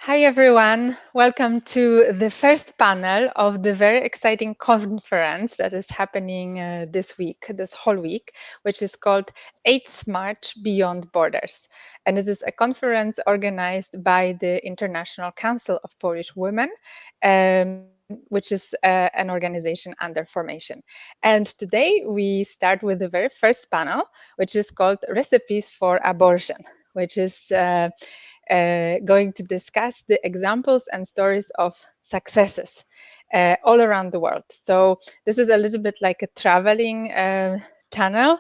Hi everyone, welcome to the first panel of the very exciting conference that is happening this whole week, which is called 8th March Beyond Borders. And this is a conference organized by the International Council of Polish Women, which is an organization under formation. And today we start with the very first panel, which is called Recipes for Abortion, which is going to discuss the examples and stories of successes all around the world. So this is a little bit like a traveling channel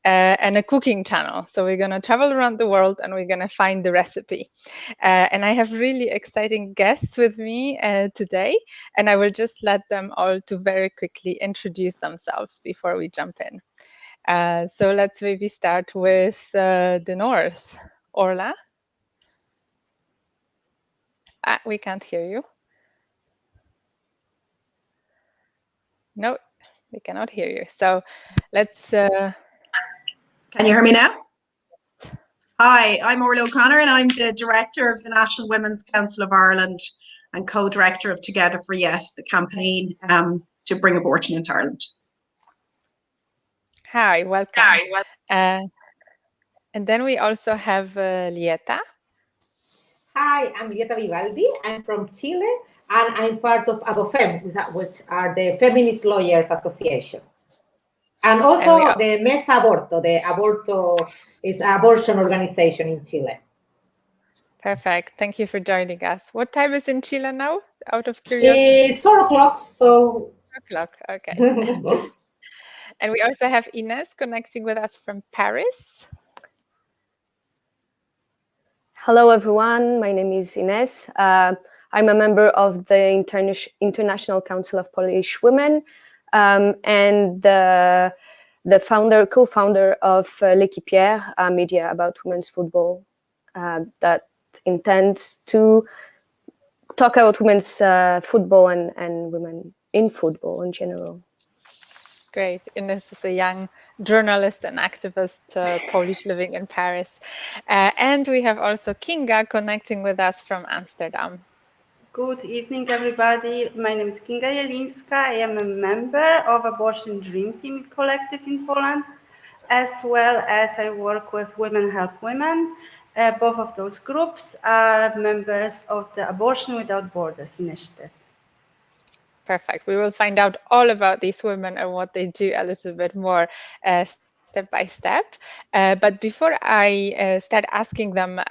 and a cooking channel. So we're going to travel around the world and we're going to find the recipe. And I have really exciting guests with me today, and I will just let them all to very quickly introduce themselves before we jump in. So let's maybe start with the north. Orla? We can't hear you. No, we cannot hear you. So let's. Can you hear me now? Hi, I'm Orla O'Connor and I'm the Director of the National Women's Council of Ireland and co-director of Together for Yes, the campaign to bring abortion into Ireland. Hi, welcome. And then we also have Lieta. Hi, I'm Lieta Vivaldi. I'm from Chile and I'm part of ABOFEM, which are the Feminist Lawyers Association. And also the Mesa Aborto, the Aborto is an abortion organization in Chile. Perfect. Thank you for joining us. What time is in Chile now, out of curiosity? It's 4 o'clock, so... 4 o'clock, okay. And we also have Ines connecting with us from Paris. Hello, everyone. My name is Ines. I'm a member of the International Council of Polish Women and the co-founder of L'Équipière, a media about women's football that intends to talk about women's football and women in football in general. Great. Ines is a young journalist and activist, Polish living in Paris. And we have also Kinga connecting with us from Amsterdam. Good evening, everybody. My name is Kinga Jelińska. I am a member of Abortion Dream Team Collective in Poland, as well as I work with Women Help Women. Both of those groups are members of the Abortion Without Borders initiative. Perfect. We will find out all about these women and what they do a little bit more step by step. But before I start asking them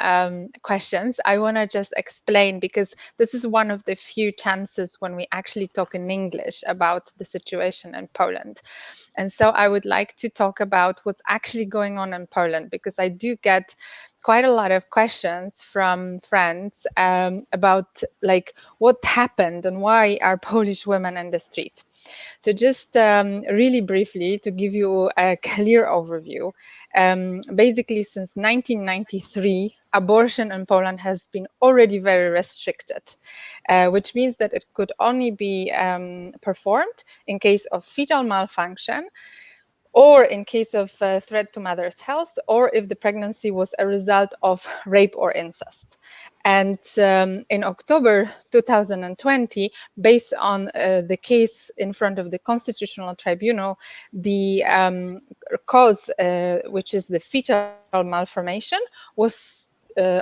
questions, I want to just explain, because this is one of the few chances when we actually talk in English about the situation in Poland. And so I would like to talk about what's actually going on in Poland, because I do get quite a lot of questions from friends about like what happened and why are Polish women in the street. So just really briefly to give you a clear overview, basically since 1993, abortion in Poland has been already very restricted, which means that it could only be performed in case of fetal malfunction, or in case of threat to mother's health, or if the pregnancy was a result of rape or incest. And in October 2020, based on the case in front of the Constitutional Tribunal, the cause, which is the fetal malformation, was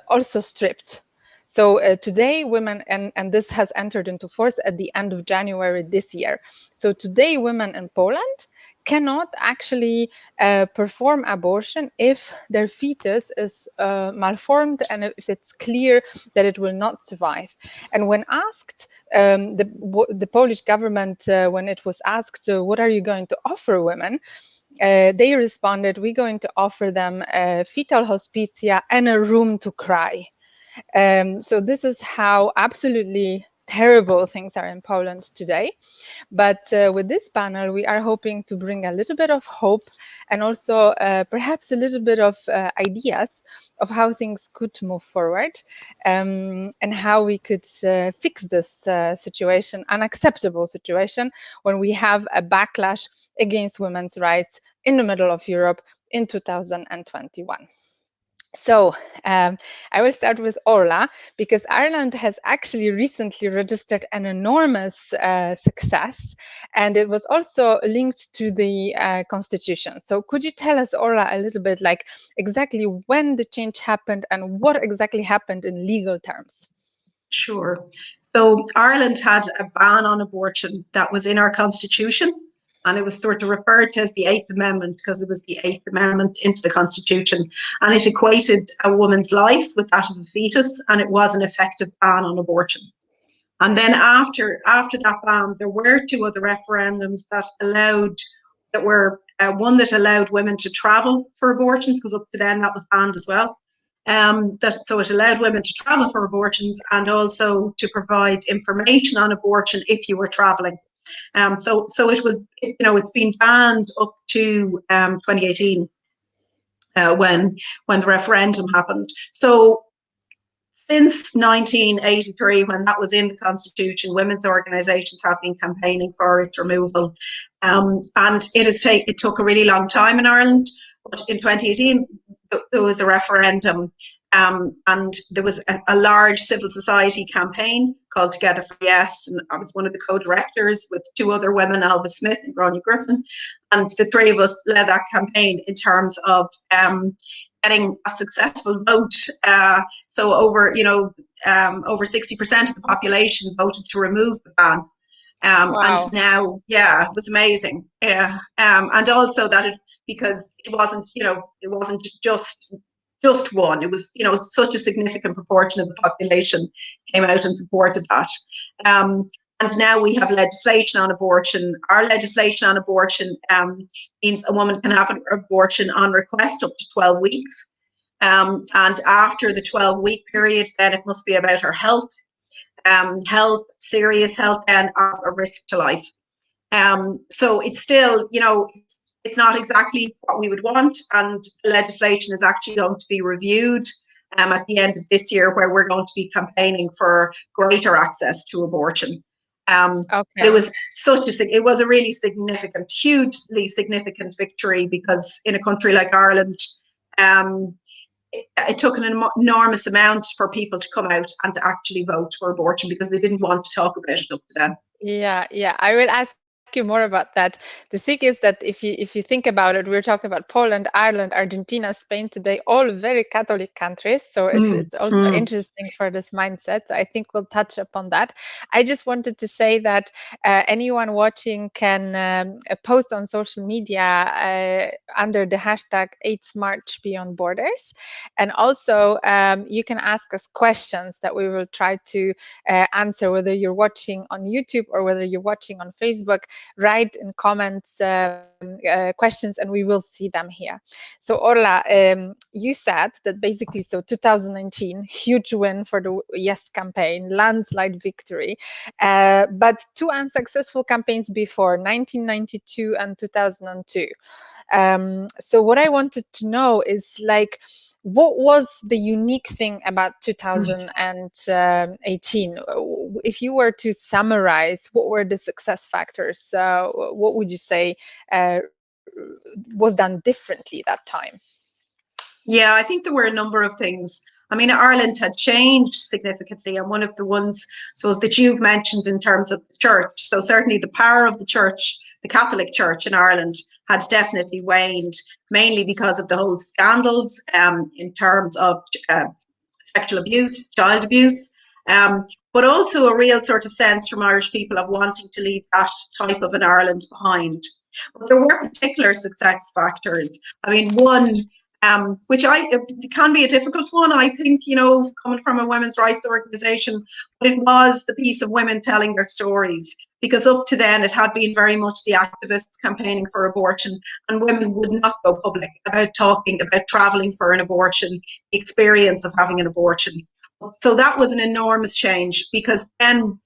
also stripped. So today women, and this has entered into force at the end of January this year. So today women in Poland cannot actually perform abortion if their fetus is malformed and if it's clear that it will not survive. And when asked, the Polish government, when it was asked, what are you going to offer women? They responded, we're going to offer them fetal hospicia and a room to cry. So this is how absolutely terrible things are in Poland today. But with this panel, we are hoping to bring a little bit of hope and also perhaps a little bit of ideas of how things could move forward and how we could fix this situation, unacceptable situation, when we have a backlash against women's rights in the middle of Europe in 2021. So I will start with Orla, because Ireland has actually recently registered an enormous success, and it was also linked to the constitution. So could you tell us, Orla, a little bit like exactly when the change happened and what exactly happened in legal terms? Sure. So Ireland had a ban on abortion that was in our constitution, and it was sort of referred to as the Eighth Amendment because it was the Eighth Amendment into the Constitution, and it equated a woman's life with that of a fetus, and it was an effective ban on abortion. And then after that ban, there were two other referendums that were one that allowed women to travel for abortions, because up to then that was banned as well. So it allowed women to travel for abortions and also to provide information on abortion if you were traveling. So it was, it's been banned up to 2018 when the referendum happened. So since 1983, when that was in the Constitution, women's organisations have been campaigning for its removal. And it took a really long time in Ireland, but in 2018, there was a referendum, and there was a large civil society campaign called Together for Yes, and I was one of the co-directors with two other women, Alva Smith and Gráinne Griffin, and the three of us led that campaign in terms of getting a successful vote. So over 60% of the population voted to remove the ban. Wow. And now, it was amazing. And also that because it wasn't just one. It was, such a significant proportion of the population came out and supported that. And now we have legislation on abortion. Our legislation on abortion means a woman can have an abortion on request up to 12 weeks. And after the 12-week period, then it must be about her health, serious health, and a risk to life. So it's still, it's not exactly what we would want, and the legislation is actually going to be reviewed at the end of this year, where we're going to be campaigning for greater access to abortion. Okay. It was a really significant, hugely significant victory, because in a country like Ireland, it took an enormous amount for people to come out and to actually vote for abortion, because they didn't want to talk about it up to then. Yeah, I will ask you more about that. The thing is that if you think about it, we're talking about Poland, Ireland, Argentina, Spain today, all very Catholic countries. So it's also interesting for this mindset. So I think we'll touch upon that. I just wanted to say that anyone watching can post on social media under the hashtag 8th March Beyond Borders. And also you can ask us questions that we will try to answer, whether you're watching on YouTube or whether you're watching on Facebook. Write in comments questions and we will see them here. So Orla, you said that basically, so 2019, huge win for the Yes campaign, landslide victory, but two unsuccessful campaigns before, 1992 and 2002. So what I wanted to know is, like, what was the unique thing about 2018? If you were to summarize, what were the success factors? What would you say was done differently that time? Yeah, I think there were a number of things. I mean, Ireland had changed significantly, and one of the ones, I suppose, that you've mentioned in terms of the church. So certainly the power of the church, the Catholic Church in Ireland, had definitely waned, mainly because of the whole scandals in terms of sexual abuse, child abuse, but also a real sort of sense from Irish people of wanting to leave that type of an Ireland behind. But there were particular success factors. I mean, one, which it can be a difficult one, I think, coming from a women's rights organisation, but it was the piece of women telling their stories, because up to then it had been very much the activists campaigning for abortion, and women would not go public about talking about travelling for an abortion, the experience of having an abortion. So that was an enormous change, because then,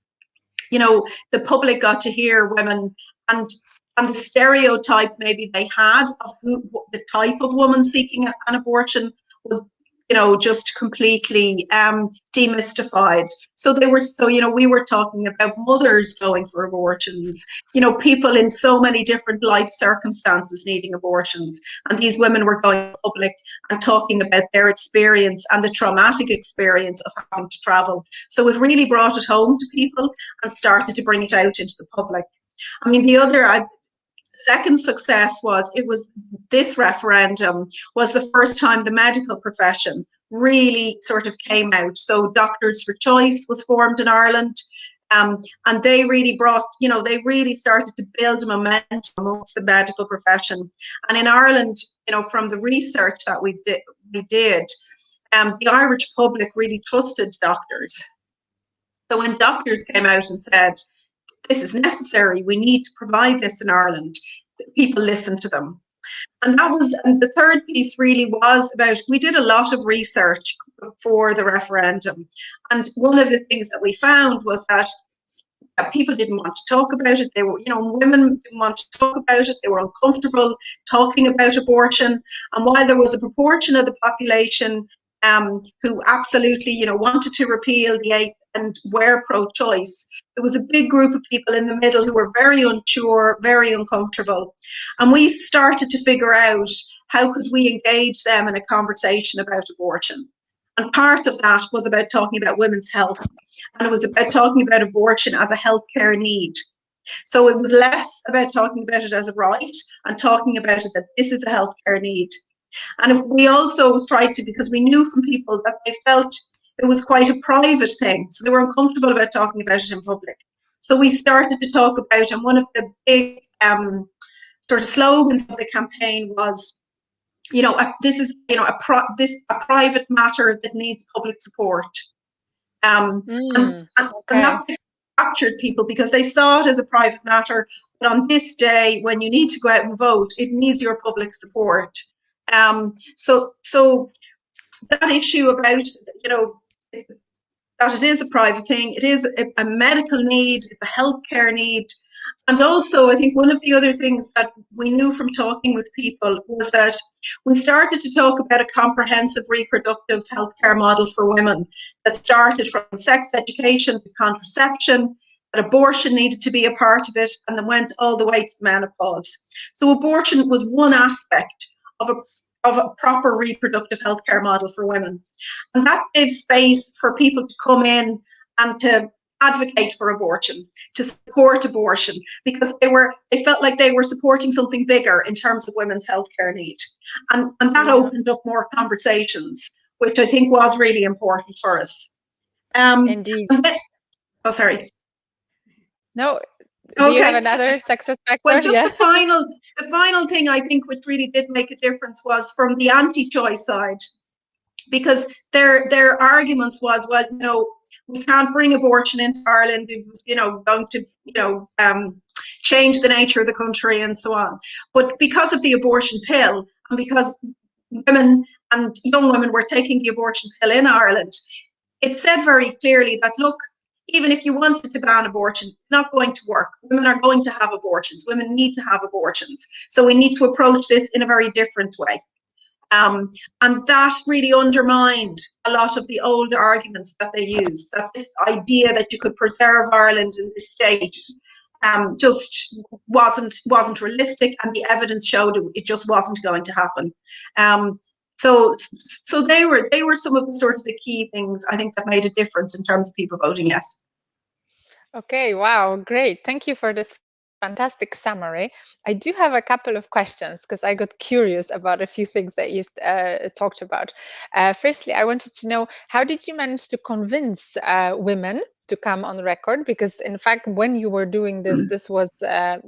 the public got to hear women, and the stereotype maybe they had of the type of woman seeking an abortion was just completely demystified. So we were talking about mothers going for abortions, people in so many different life circumstances needing abortions. And these women were going public and talking about their experience and the traumatic experience of having to travel. So it really brought it home to people and started to bring it out into the public. I mean, the second success was this referendum was the first time the medical profession really sort of came out. So Doctors for Choice was formed in Ireland, and they really they really started to build momentum amongst the medical profession. And in Ireland, from the research that we did, the Irish public really trusted doctors. So when doctors came out and said, this is necessary, we need to provide this in Ireland, people listened to them. And the third piece really was about, we did a lot of research for the referendum. And one of the things that we found was that people didn't want to talk about it. They were, women didn't want to talk about it. They were uncomfortable talking about abortion. And while there was a proportion of the population who absolutely, wanted to repeal the 8th and were pro-choice, there was a big group of people in the middle who were very unsure, very uncomfortable. And we started to figure out how could we engage them in a conversation about abortion. And part of that was about talking about women's health. And it was about talking about abortion as a healthcare need. So it was less about talking about it as a right and talking about it that this is a healthcare need. And we also tried to, because we knew from people that they felt it was quite a private thing. So they were uncomfortable about talking about it in public. So we started to talk about, and one of the big sort of slogans of the campaign was, this is, a private matter that needs public support. And that captured people because they saw it as a private matter. But on this day, when you need to go out and vote, it needs your public support. So that issue about, that it is a private thing, it is a medical need, it's a healthcare need. And also, I think one of the other things that we knew from talking with people was that we started to talk about a comprehensive reproductive healthcare model for women that started from sex education to contraception, that abortion needed to be a part of it, and then went all the way to menopause. So abortion was one aspect of a proper reproductive healthcare model for women. And that gave space for people to come in and to advocate for abortion, to support abortion, because they felt like they were supporting something bigger in terms of women's healthcare need. And that opened up more conversations, which I think was really important for us. Indeed. Sorry. No, do you have another success factor? Well, just the final thing I think which really did make a difference was from the anti-choice side, because their arguments was, well, we can't bring abortion into Ireland. It was, going to, change the nature of the country and so on. But because of the abortion pill, and because women and young women were taking the abortion pill in Ireland, it said very clearly that, look, even if you wanted to ban abortion, it's not going to work. Women are going to have abortions. Women need to have abortions. So we need to approach this in a very different way. And that really undermined a lot of the old arguments that they used, that this idea that you could preserve Ireland in this state just wasn't realistic, and the evidence showed it just wasn't going to happen. So they were some of the sort of the key things I think that made a difference in terms of people voting yes. Okay, wow, great. Thank you for this fantastic summary. I do have a couple of questions because I got curious about a few things that you talked about. Firstly, I wanted to know, how did you manage to convince women to come on record? Because in fact, when you were doing this, this was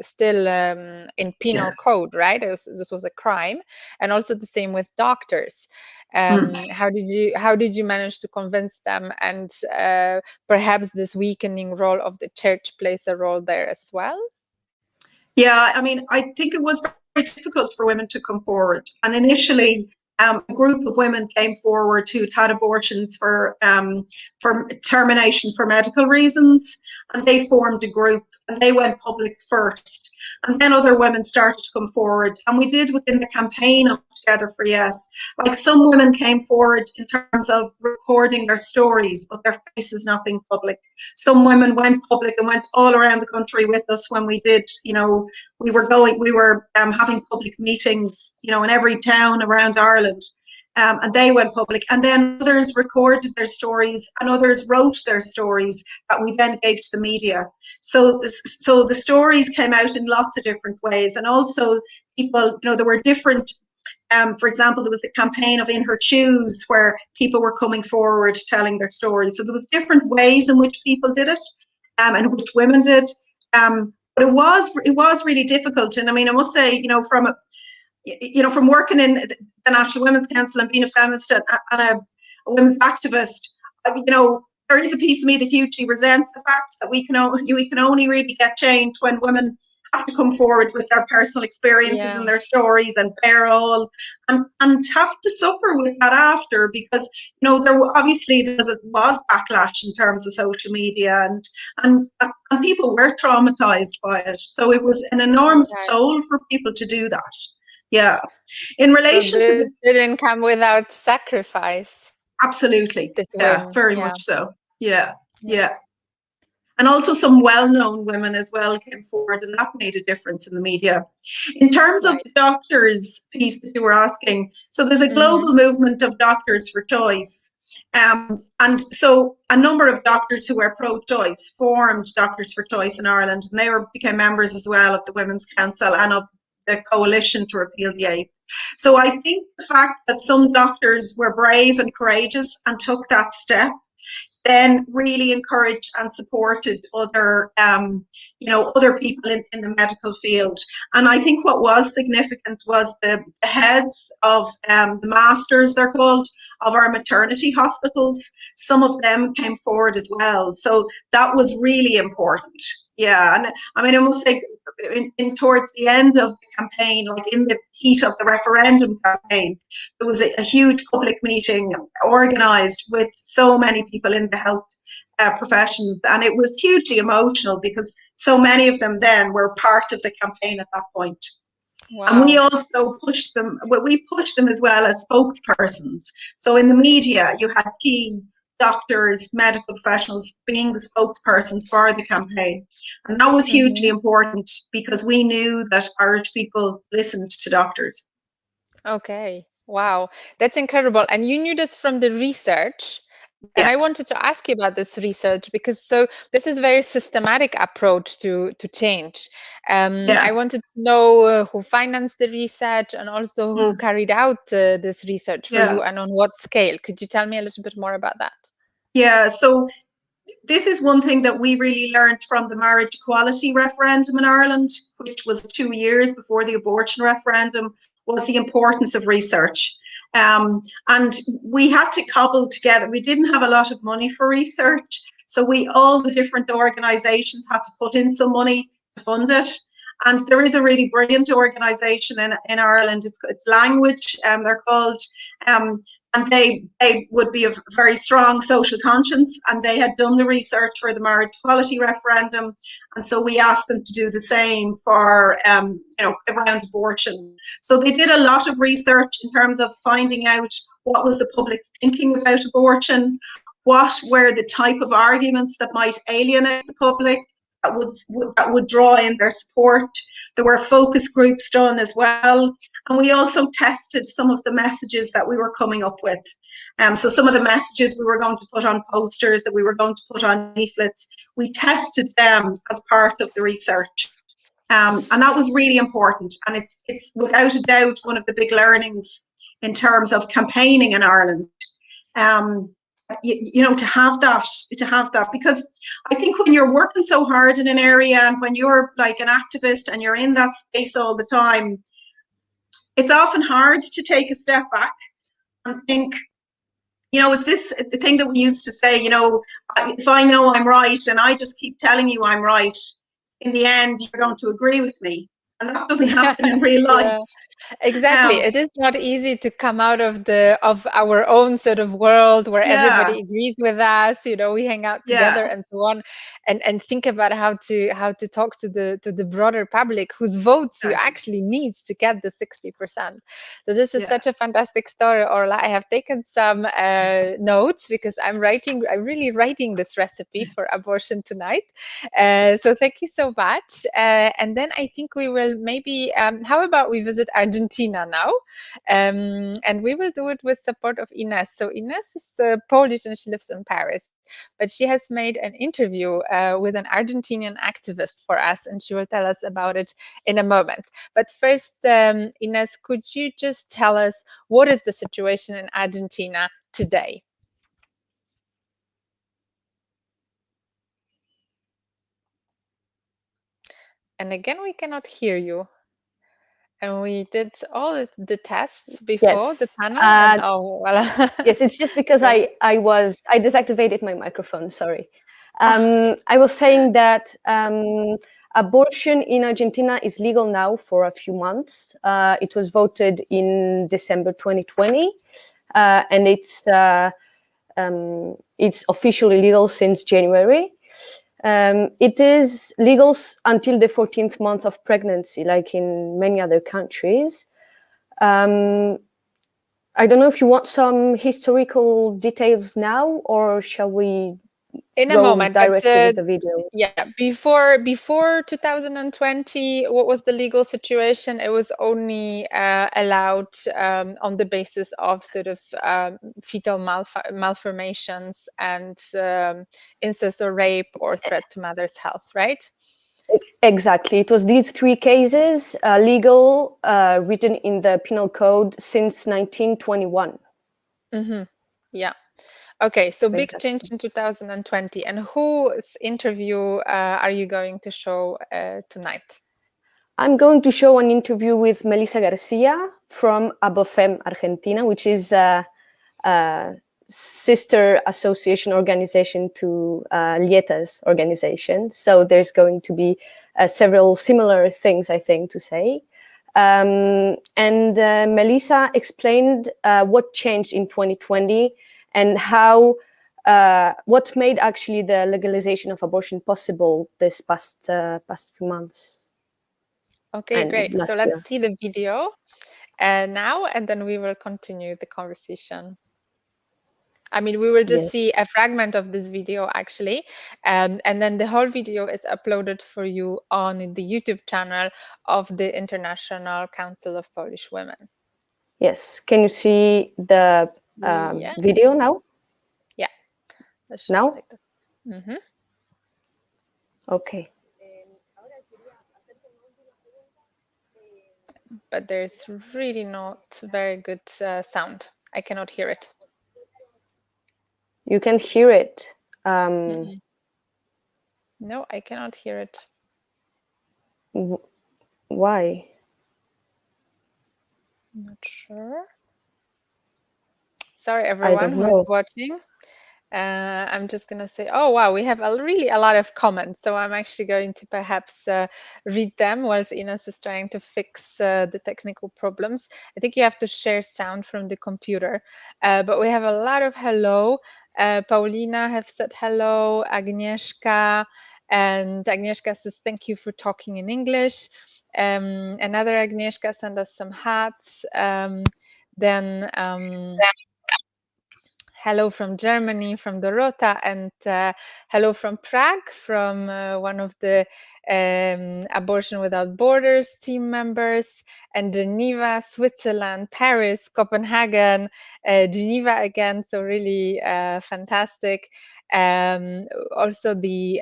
still in penal code, right? This was a crime, and also the same with doctors. How did you manage to convince them? And perhaps this weakening role of the church plays a role there as well? Yeah, I mean, I think it was very difficult for women to come forward. And initially, a group of women came forward who'd had abortions for termination for medical reasons, and they formed a group and they went public first. And then other women started to come forward. And we did within the campaign of Together for Yes. Like some women came forward in terms of recording their stories, but their faces not being public. Some women went public and went all around the country with us when we did, you know, we were having public meetings, you know, in every town around Ireland. And they went public, and then others recorded their stories and others wrote their stories that we then gave to the media. So the stories came out in lots of different ways, and also people, you know, there were different, for example, there was the campaign of In Her Shoes, where people were coming forward telling their stories. So there was different ways in which people did it, and which women did. But it was really difficult, and I mean, I must say, you know, from working in the National Women's Council and being a feminist and a women's activist, you know, there is a piece of me that hugely resents the fact that we can only really get change when women have to come forward with their personal experiences and their stories and bear all, and have to suffer with that after, because, you know, there was backlash in terms of social media, and people were traumatized by it. So it was an enormous toll for people to do that. Yeah. In relation to this didn't come without sacrifice. Absolutely. Yeah, very much so. Yeah. Yeah. And also some well-known women as well came forward, and that made a difference in the media. In terms of the doctors piece that you were asking, so there's a global movement of doctors for choice. And so a number of doctors who were pro-choice formed Doctors for Choice in Ireland, and they became members as well of the Women's Council and of the coalition to repeal the eighth. So I think the fact that some doctors were brave and courageous and took that step then really encouraged and supported other, other people in the medical field. And I think what was significant was the heads of the masters, they're called, of our maternity hospitals. Some of them came forward as well. So that was really important. Yeah, and I mean, I must say, towards the end of the campaign, like in the heat of the referendum campaign, there was a huge public meeting organised with so many people in the health professions, and it was hugely emotional because so many of them then were part of the campaign at that point. Wow. And we also pushed them, we pushed them as well as spokespersons. So in the media, you had key doctors, medical professionals being the spokespersons for the campaign. And that was hugely important because we knew that Irish people listened to doctors. Okay, wow, that's incredible. And you knew this from the research. And I wanted to ask you about this research because this is a very systematic approach to change. I wanted to know who financed the research and also who carried out this research for you and on what scale. Could you tell me a little bit more about that? Yeah, so this is one thing that we really learned from the marriage equality referendum in Ireland, which was 2 years before the abortion referendum, was the importance of research. And we had to cobble together. We didn't have a lot of money for research, so all the different organisations had to put in some money to fund it. And there is a really brilliant organisation in Ireland. It's Language, they're called. And they would be of very strong social conscience, and they had done the research for the marriage equality referendum, and so we asked them to do the same for around abortion. So they did a lot of research in terms of finding out what was the public's thinking about abortion, what were the type of arguments that might alienate the public, that would draw in their support. There were focus groups done as well. And we also tested some of the messages that we were coming up with. So some of the messages we were going to put on posters, that we were going to put on leaflets, we tested them as part of the research. And that was really important. And it's without a doubt one of the big learnings in terms of campaigning in Ireland. To have that, because I think when you're working so hard in an area and when you're like an activist and you're in that space all the time, it's often hard to take a step back and think, it's this the thing that we used to say, if I know I'm right and I just keep telling you I'm right, in the end, you're going to agree with me. And that doesn't happen in real life. Yeah. Exactly. It is not easy to come out of our own sort of world where everybody agrees with us, you know, we hang out together and so on, and think about how to talk to the broader public whose votes you actually need to get the 60%. So this is such a fantastic story, Orla. I have taken some notes because I'm really writing this recipe for abortion tonight. So thank you so much. And then I think we will maybe, how about we visit Argentina now? And we will do it with support of Ines. So Ines is Polish and she lives in Paris, but she has made an interview with an Argentinian activist for us, and she will tell us about it in a moment. But first, Ines, could you just tell us what is the situation in Argentina today? And again, we cannot hear you. And we did all the tests before the panel. And voila. Yes, it's just because I deactivated my microphone. Sorry. I was saying that abortion in Argentina is legal now for a few months. It was voted in December 2020, and it's officially legal since January. It is legal until the 14th month of pregnancy, like in many other countries. I don't know if you want some historical details now, or shall we in a moment directly with the video? Yeah, before 2020, what was the legal situation? It was only allowed on the basis of sort of fetal malformations and incest or rape or threat to mother's health, right? Exactly. It was these three cases, legal, written in the penal code since 1921. Mm-hmm. Yeah. Okay, so big change in 2020. And whose interview are you going to show tonight? I'm going to show an interview with Melissa Garcia from ABOFEM Argentina, which is a sister association organization to Lieta's organization. So there's going to be several similar things, I think, to say. And Melissa explained what changed in 2020 and how what made actually the legalization of abortion possible this past few months. Okay, great. So let's see the video now, and then we will continue the conversation. I mean, we will just see a fragment of this video actually, and then the whole video is uploaded for you on the YouTube channel of the International Council of Polish Women. Yes. Can you see the video now? Yeah. Let's just now? take this. Mm-hmm. Okay. But there's really not very good sound. I cannot hear it. You can hear it. No, I cannot hear it. Why? Not sure. Sorry, everyone who's watching. I'm just going to say, oh, wow, we have really a lot of comments. So I'm actually going to perhaps read them whilst Ines is trying to fix the technical problems. I think you have to share sound from the computer. But we have a lot of hello. Paulina have said hello, Agnieszka. And Agnieszka says, thank you for talking in English. Another Agnieszka sent us some hearts. Hello from Germany, from Dorota, and hello from Prague, from one of the Abortion Without Borders team members, and Geneva, Switzerland, Paris, Copenhagen, Geneva again, so really fantastic. Also the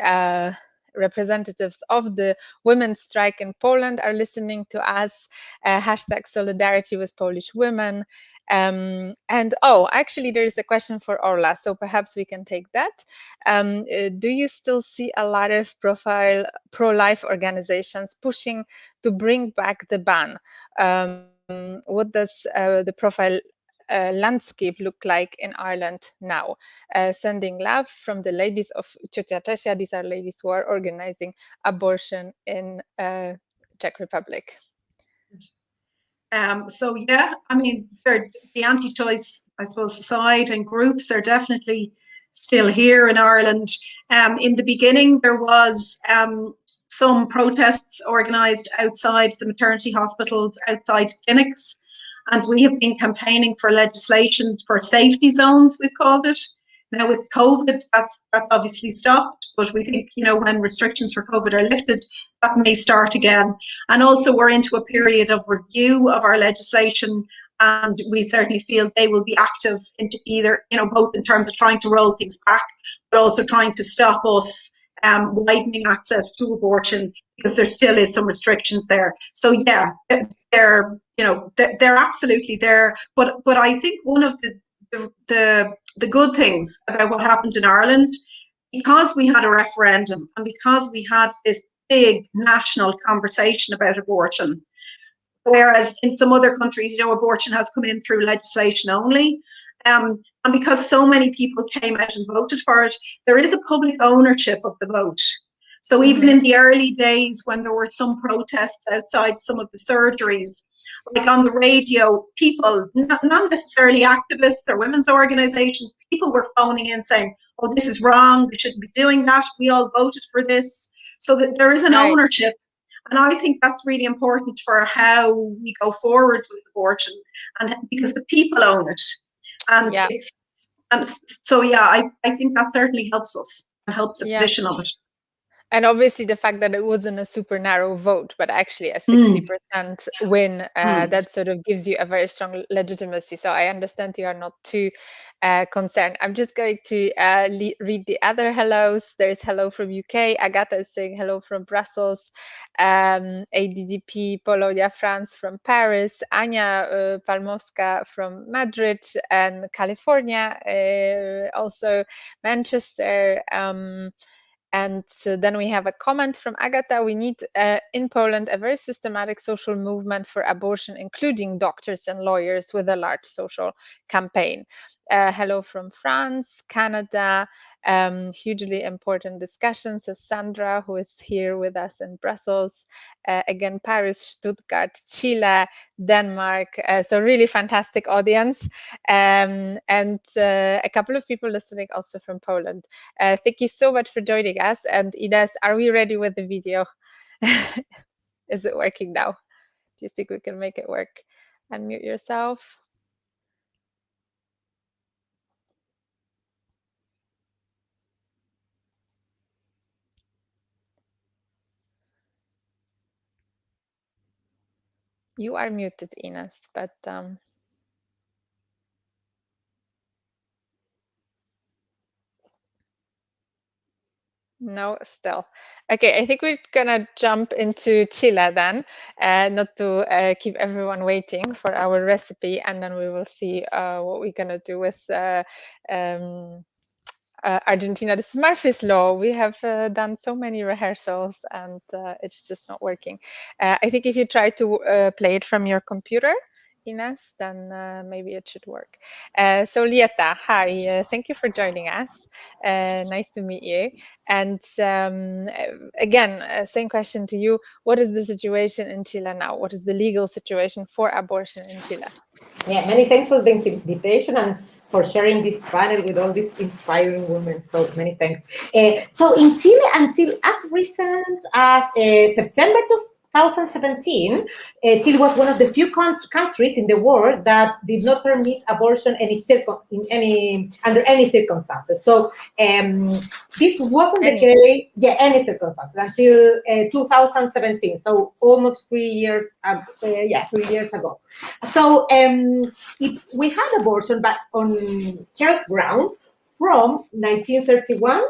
representatives of the women's strike in Poland are listening to us. Hashtag solidarity with Polish women. And actually there is a question for Orla, so perhaps we can take that. Do you still see a lot of pro-life organizations pushing to bring back the ban? What does the profile landscape look like in Ireland now? Sending love from the ladies of Ciocia Czesia. These are ladies who are organizing abortion in Czech Republic? So yeah, I mean, the anti-choice, I suppose, side and groups are definitely still here in Ireland. In the beginning, there was some protests organised outside the maternity hospitals, outside clinics, and we have been campaigning for legislation for safety zones, we've called it. Now with COVID, that's obviously stopped, but we think, you know, when restrictions for COVID are lifted, that may start again. And also we're into a period of review of our legislation, and we certainly feel they will be active into either, you know, both in terms of trying to roll things back, but also trying to stop us widening access to abortion, because there still is some restrictions there. So yeah, they're absolutely there. But I think one of the good things about what happened in Ireland, because we had a referendum and because we had this big national conversation about abortion, whereas in some other countries, you know, abortion has come in through legislation only. And because so many people came out and voted for it, there is a public ownership of the vote. So even in the early days when there were some protests outside some of the surgeries, like on the radio, people, not necessarily activists or women's organizations, people were phoning in saying, oh, this is wrong, we shouldn't be doing that, we all voted for this. So that there is an ownership. And I think that's really important for how we go forward with abortion, and because the people own it. And so yeah, I think that certainly helps us and helps the position of it. And obviously the fact that it wasn't a super narrow vote, but actually a 60% win, that sort of gives you a very strong legitimacy. So I understand you are not too concerned. I'm just going to read the other hellos. There's hello from UK. Agata is saying hello from Brussels. ADDP Polonia France from Paris. Ania Palmowska from Madrid and California. Also Manchester. And then we have a comment from Agata. We need in Poland a very systematic social movement for abortion, including doctors and lawyers, with a large social campaign. Hello from France, Canada. Hugely important discussions. As Sandra, who is here with us in Brussels. Again, Paris, Stuttgart, Chile, Denmark. So really fantastic audience. And a couple of people listening also from Poland. Thank you so much for joining us. And Ines, are we ready with the video? Is it working now? Do you think we can make it work? Unmute yourself. You are muted, Ines, but no, still. Okay, I think we're gonna jump into Chile then, not to keep everyone waiting for our recipe, and then we will see what we're gonna do with Argentina. This is Murphy's Law. We have done so many rehearsals and it's just not working. I think if you try to play it from your computer, Ines, then maybe it should work. So Lieta, hi, thank you for joining us. Nice to meet you. And again, same question to you. What is the situation in Chile now? What is the legal situation for abortion in Chile? Yeah, many thanks for the invitation and for sharing this panel with all these inspiring women. So many thanks. So in Chile, until as recent as September 2017, Chile was one of the few countries in the world that did not permit abortion under any circumstances. So this wasn't the case, any circumstances, until 2017. So almost 3 years, 3 years ago. So we had abortion, but on health grounds from 1931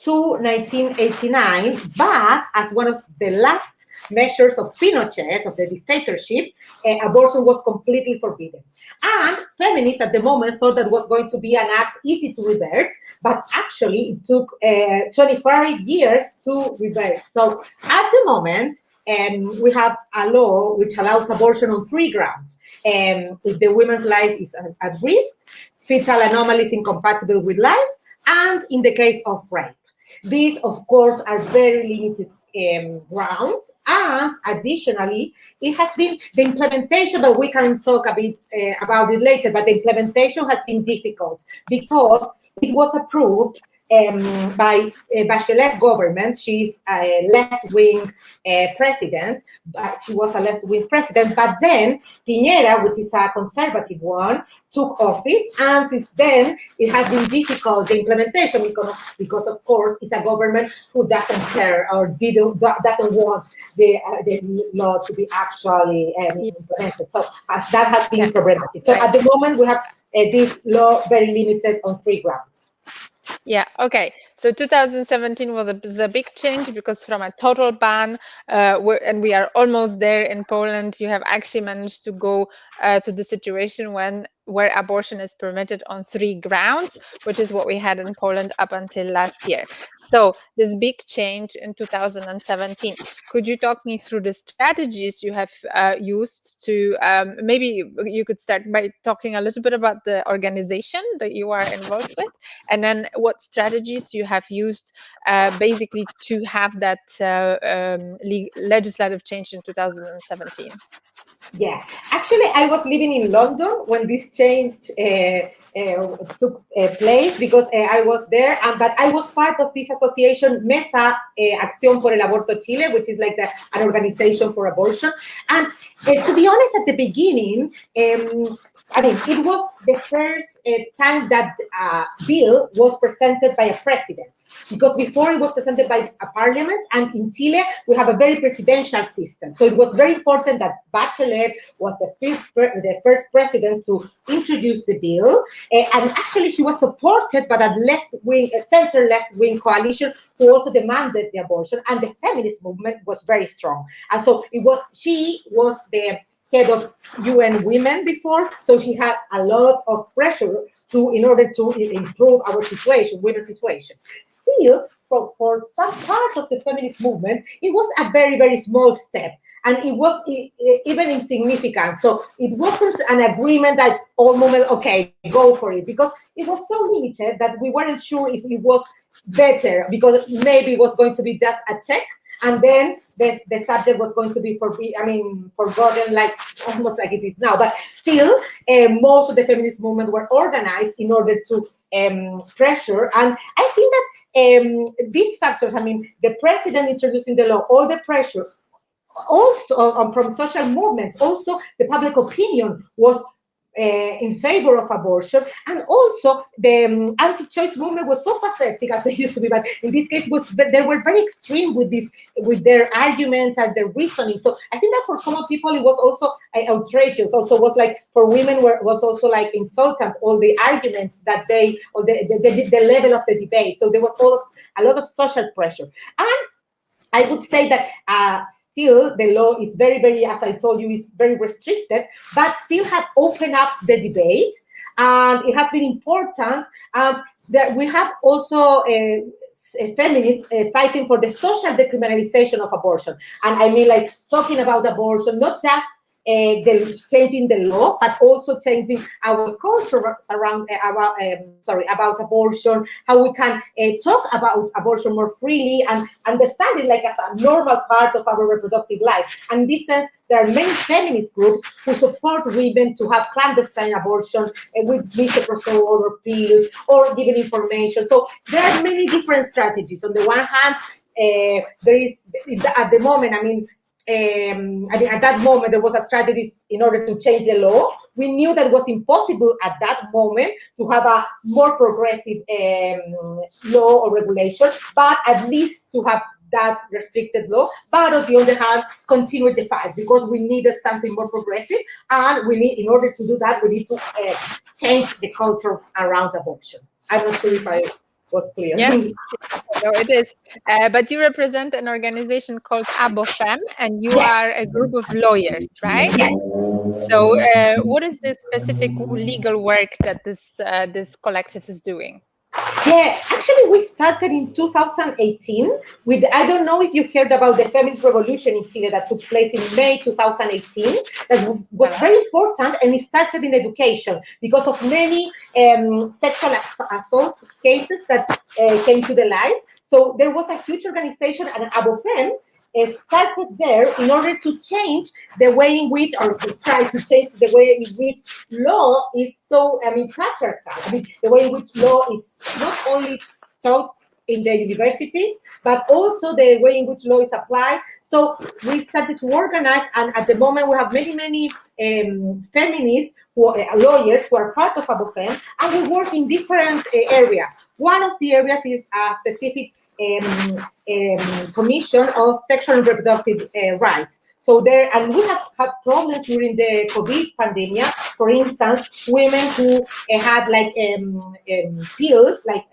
to 1989, but as one of the last measures of Pinochet, of the dictatorship, abortion was completely forbidden. And feminists at the moment thought that was going to be an act easy to revert, but actually it took 25 years to revert. So at the moment, we have a law which allows abortion on 3 grounds. If the woman's life is at risk, fetal anomalies incompatible with life, and in the case of rape. These, of course, are very limited grounds, And additionally, it has been the implementation, but we can talk a bit about it later, but the implementation has been difficult because it was approved by Bachelet government. She's a left-wing president, but she was a left-wing president. But then Piñera, which is a conservative one, took office, and since then it has been difficult, the implementation, because of course it's a government who doesn't care or doesn't want the law to be actually implemented. So that has been problematic. So at the moment we have this law very limited on 3 grounds. Yeah, okay. So 2017 was a big change because from a total ban, and we are almost there in Poland, you have actually managed to go to the situation where abortion is permitted on 3 grounds, which is what we had in Poland up until last year. So this big change in 2017, could you talk me through the strategies you have used to, maybe you could start by talking a little bit about the organization that you are involved with, and then what strategies you have used basically to have that legislative change in 2017? Yeah, actually, I was living in London when this change took place, because I was there, but I was part of this association, Mesa Acción por el Aborto Chile, which is like an organization for abortion. And to be honest, at the beginning, I mean, it was the first time that a bill was presented by a president. Because before it was presented by a parliament, and in Chile we have a very presidential system. So it was very important that Bachelet was the first president to introduce the bill, and actually she was supported by a center left-wing coalition who also demanded the abortion, and the feminist movement was very strong. And so she was the head of UN Women before, so she had a lot of pressure in order to improve our situation, women's situation. Still, for some part of the feminist movement, it was a very, very small step, and it was even insignificant. So it wasn't an agreement that all movement, okay, go for it, because it was so limited that we weren't sure if it was better, because maybe it was going to be just a check, and then the subject was going to be forgotten, like almost like it is now. But still, most of the feminist movement were organized in order to pressure. And I think that these factors, I mean, the president introducing the law, all the pressure, also from social movements, also the public opinion was in favor of abortion, and also the anti-choice movement was so pathetic as they used to be, but in this case they were very extreme with their arguments and their reasoning. So I think that for common people it was also outrageous. Also was like for women was also like insultant, all the arguments that the level of the debate. So there was a lot of social pressure, and I would say that still, the law is very, very, as I told you, is very restricted, but still have opened up the debate, and it has been important. And that we have also feminists fighting for the social decriminalization of abortion. And I mean, like, talking about abortion, not just changing the law, but also changing our culture around about abortion, how we can talk about abortion more freely and understand it like as a normal part of our reproductive life. And in this sense, there are many feminist groups who support women to have clandestine abortion with misoprostol or pills or giving information. So there are many different strategies. On the one hand, there is at the moment, at that moment, there was a strategy in order to change the law. We knew that it was impossible at that moment to have a more progressive law or regulation, but at least to have that restricted law. But on the other hand, continue the fight, because we needed something more progressive, and in order to do that, we need to change the culture around abortion. I'm not sure if I was clear. Yeah, no, it is. But you represent an organization called ABOFEM, and you are a group of lawyers, right? Yes. So what is the specific legal work that this collective is doing? Yeah, actually, we started in 2018 with, I don't know if you heard about the feminist revolution in Chile that took place in May 2018. That was very important, and it started in education because of many sexual assault cases that came to the light. So there was a huge organization, and Abofem started there in order to change the way in which, or to try to change the way in which law is so, patriarchal. The way in which law is not only taught in the universities, but also the way in which law is applied. So we started to organize, and at the moment we have many feminists, lawyers who are part of Abofem, and we work in different areas. One of the areas is a specific commission of sexual and reproductive rights. So there, and we have had problems during the COVID pandemic. For instance, women who had like pills, like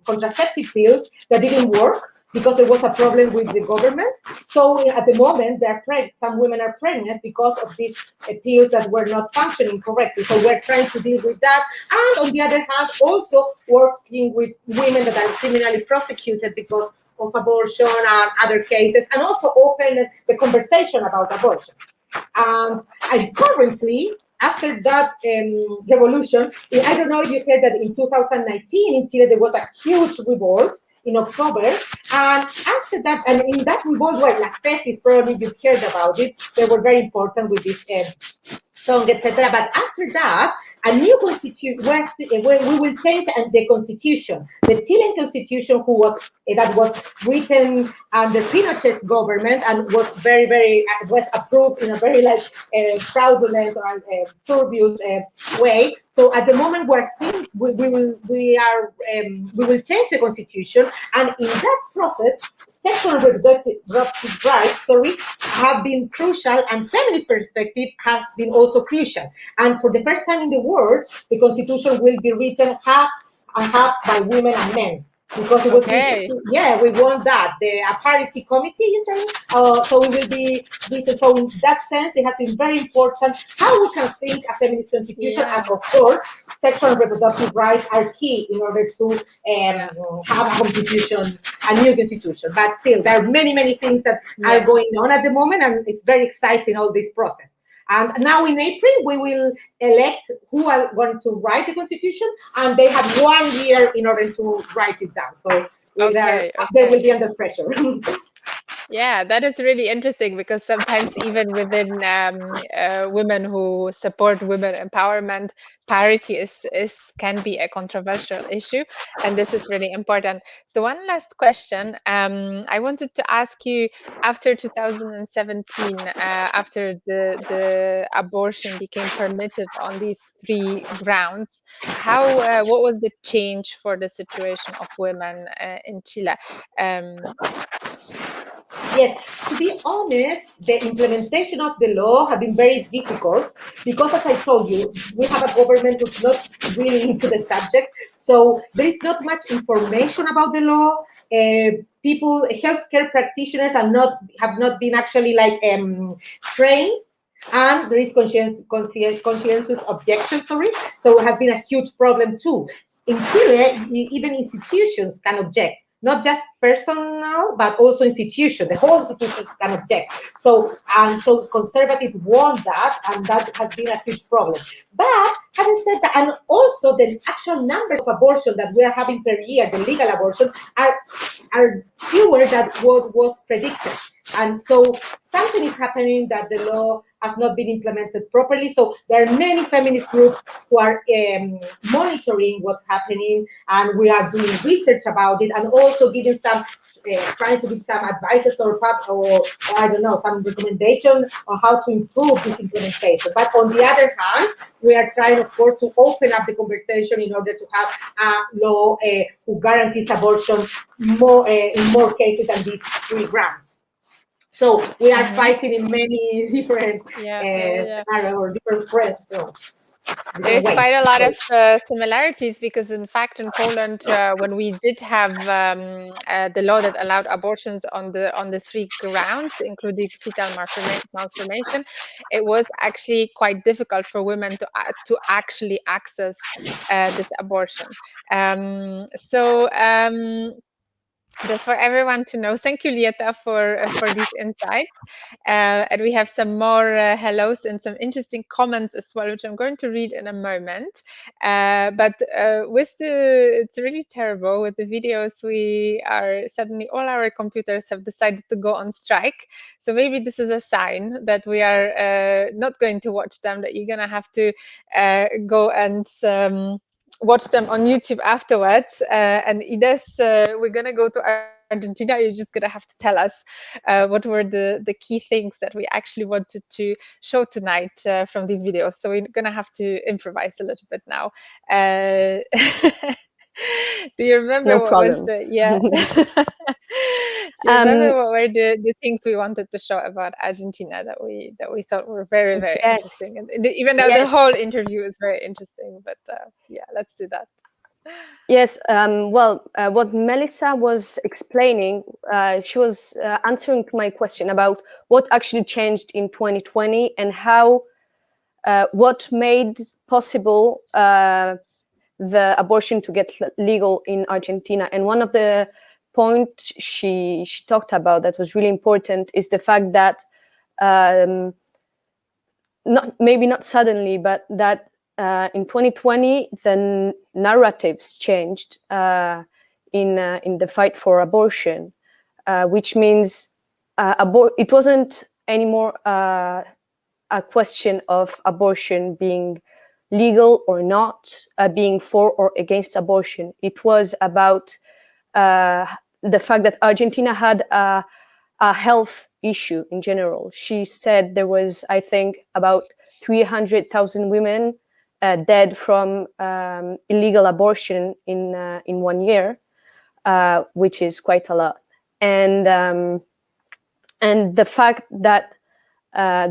contraceptive pills that didn't work because there was a problem with the government. So at the moment, they're pregnant. Some women are pregnant because of these pills that were not functioning correctly. So we're trying to deal with that. And on the other hand, also working with women that are criminally prosecuted because of abortion and other cases, and also open the conversation about abortion. And I currently, after that revolution, I don't know if you heard that in 2019 in Chile there was a huge revolt in October, and after that, and in that revolt were Las Tesis, probably you've heard about it, they were very important with this song, etc. But after that, a new constitution, where we will change the constitution. The Chilean constitution, that was written under Pinochet's government and was was approved in a very fraudulent or turbious way. So at the moment we will change the constitution, and in that process, sexual and reproductive rights, have been crucial, and feminist perspective has been also crucial. And for the first time in the world, the constitution will be written half and half by women and men. Because it was we want that. The parity committee, you say? So we will be written. So in that sense, it has been very important how we can think a feminist constitution, and of course, sexual and reproductive rights are key in order to have a constitution, a new constitution. But still, there are many things that are going on at the moment, and it's very exciting, all this process. And now in April, we will elect who are going to write the constitution, and they have 1 year in order to write it down. So they will be under pressure. Yeah, that is really interesting, because sometimes even within women who support women empowerment, parity can be a controversial issue, and this is really important. So one last question, I wanted to ask you, after 2017, after the abortion became permitted on these 3 grounds, what was the change for the situation of women in Chile? Yes, to be honest, the implementation of the law have been very difficult because, as I told you, we have a government who's not really into the subject. So there is not much information about the law. Healthcare practitioners have not been actually trained. And there is conscientious objection, so it has been a huge problem too. In Chile, even institutions can object. Not just personal, but also institutions. The whole institutions can object. So conservatives want that, and that has been a huge problem. But having said that, and also the actual numbers of abortion that we are having per year, the legal abortion, are fewer than what was predicted. And so something is happening, that the law has not been implemented properly. So there are many feminist groups who are monitoring what's happening, and we are doing research about it, and also giving trying to give some advices or I don't know, some recommendation on how to improve this implementation. But on the other hand, we are trying, of course, to open up the conversation in order to have a law who guarantees abortion in more cases than these 3 grounds. So we are fighting in many different scenarios or different fronts. There's quite a lot of similarities, because in fact in Poland, when we did have the law that allowed abortions on the 3 grounds, including fetal malformation, it was actually quite difficult for women to actually access this abortion. just for everyone to know. Thank you, Lieta, for these insights. And we have some more hellos and some interesting comments as well, which I'm going to read in a moment. But it's really terrible with the videos. Suddenly all our computers have decided to go on strike. So maybe this is a sign that we are not going to watch them, that you're going to have to go and watch them on YouTube afterwards. And Ines, we're going to go to Argentina. You're just going to have to tell us what were the key things that we actually wanted to show tonight from these videos. So we're going to have to improvise a little bit now. Do you remember what was the, yeah. Do you remember what were the things we wanted to show about Argentina that we thought were very, very interesting? And even though the whole interview is very interesting, but yeah, let's do that. Yes, well, what Melissa was explaining, she was answering my question about what actually changed in 2020 and how, what made possible the abortion to get legal in Argentina. And one of the points she talked about that was really important is the fact that maybe not suddenly, but that in 2020 the narratives changed in the fight for abortion, which means it wasn't anymore a question of abortion being legal or not, being for or against abortion. It was about the fact that Argentina had a health issue in general. She said there was, I think, about 300,000 women dead from illegal abortion in 1 year, which is quite a lot. And the fact that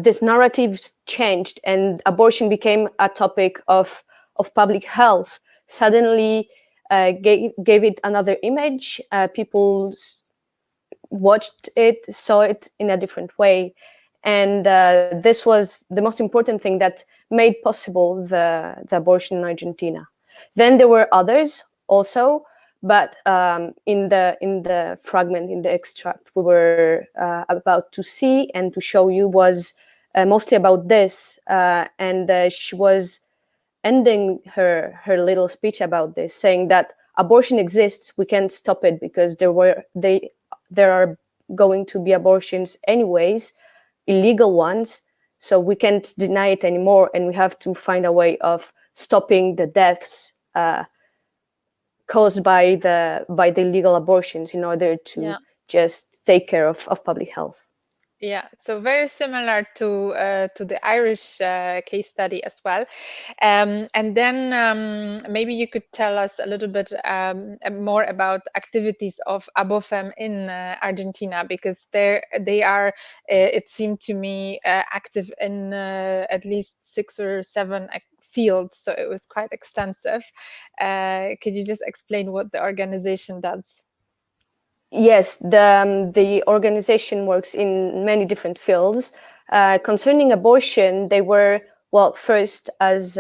this narrative changed and abortion became a topic of public health suddenly gave it another image. People watched it, saw it in a different way. And this was the most important thing that made possible the abortion in Argentina. Then there were others also, but in the fragment, in the extract we were about to see and to show you was mostly about this. And she was ending her little speech about this, saying that abortion exists, we can't stop it because there are going to be abortions anyways, illegal ones, so we can't deny it anymore, and we have to find a way of stopping the deaths caused by the illegal abortions in order to just take care of public health. Yeah, so very similar to the Irish case study as well. And then maybe you could tell us a little bit more about activities of ABOFEM in Argentina, because they are, it seemed to me, active in at least 6 or 7 fields, so it was quite extensive. Could you just explain what the organization does? Yes, the organization works in many different fields. Concerning abortion, they were, well, first as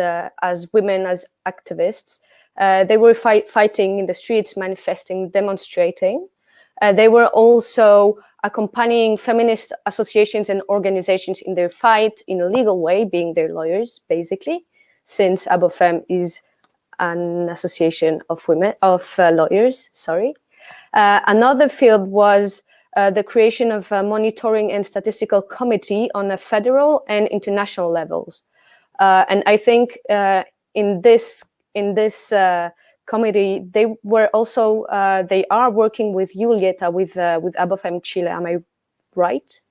women, as activists, they were fighting in the streets, manifesting, demonstrating. They were also accompanying feminist associations and organizations in their fight in a legal way, being their lawyers, basically, since ABOFEM is an association of lawyers. Sorry. Another field was the creation of a monitoring and statistical committee on a federal and international levels. And I think in this committee, they were also they are working with Julieta with ABOFEM Chile. Am I right?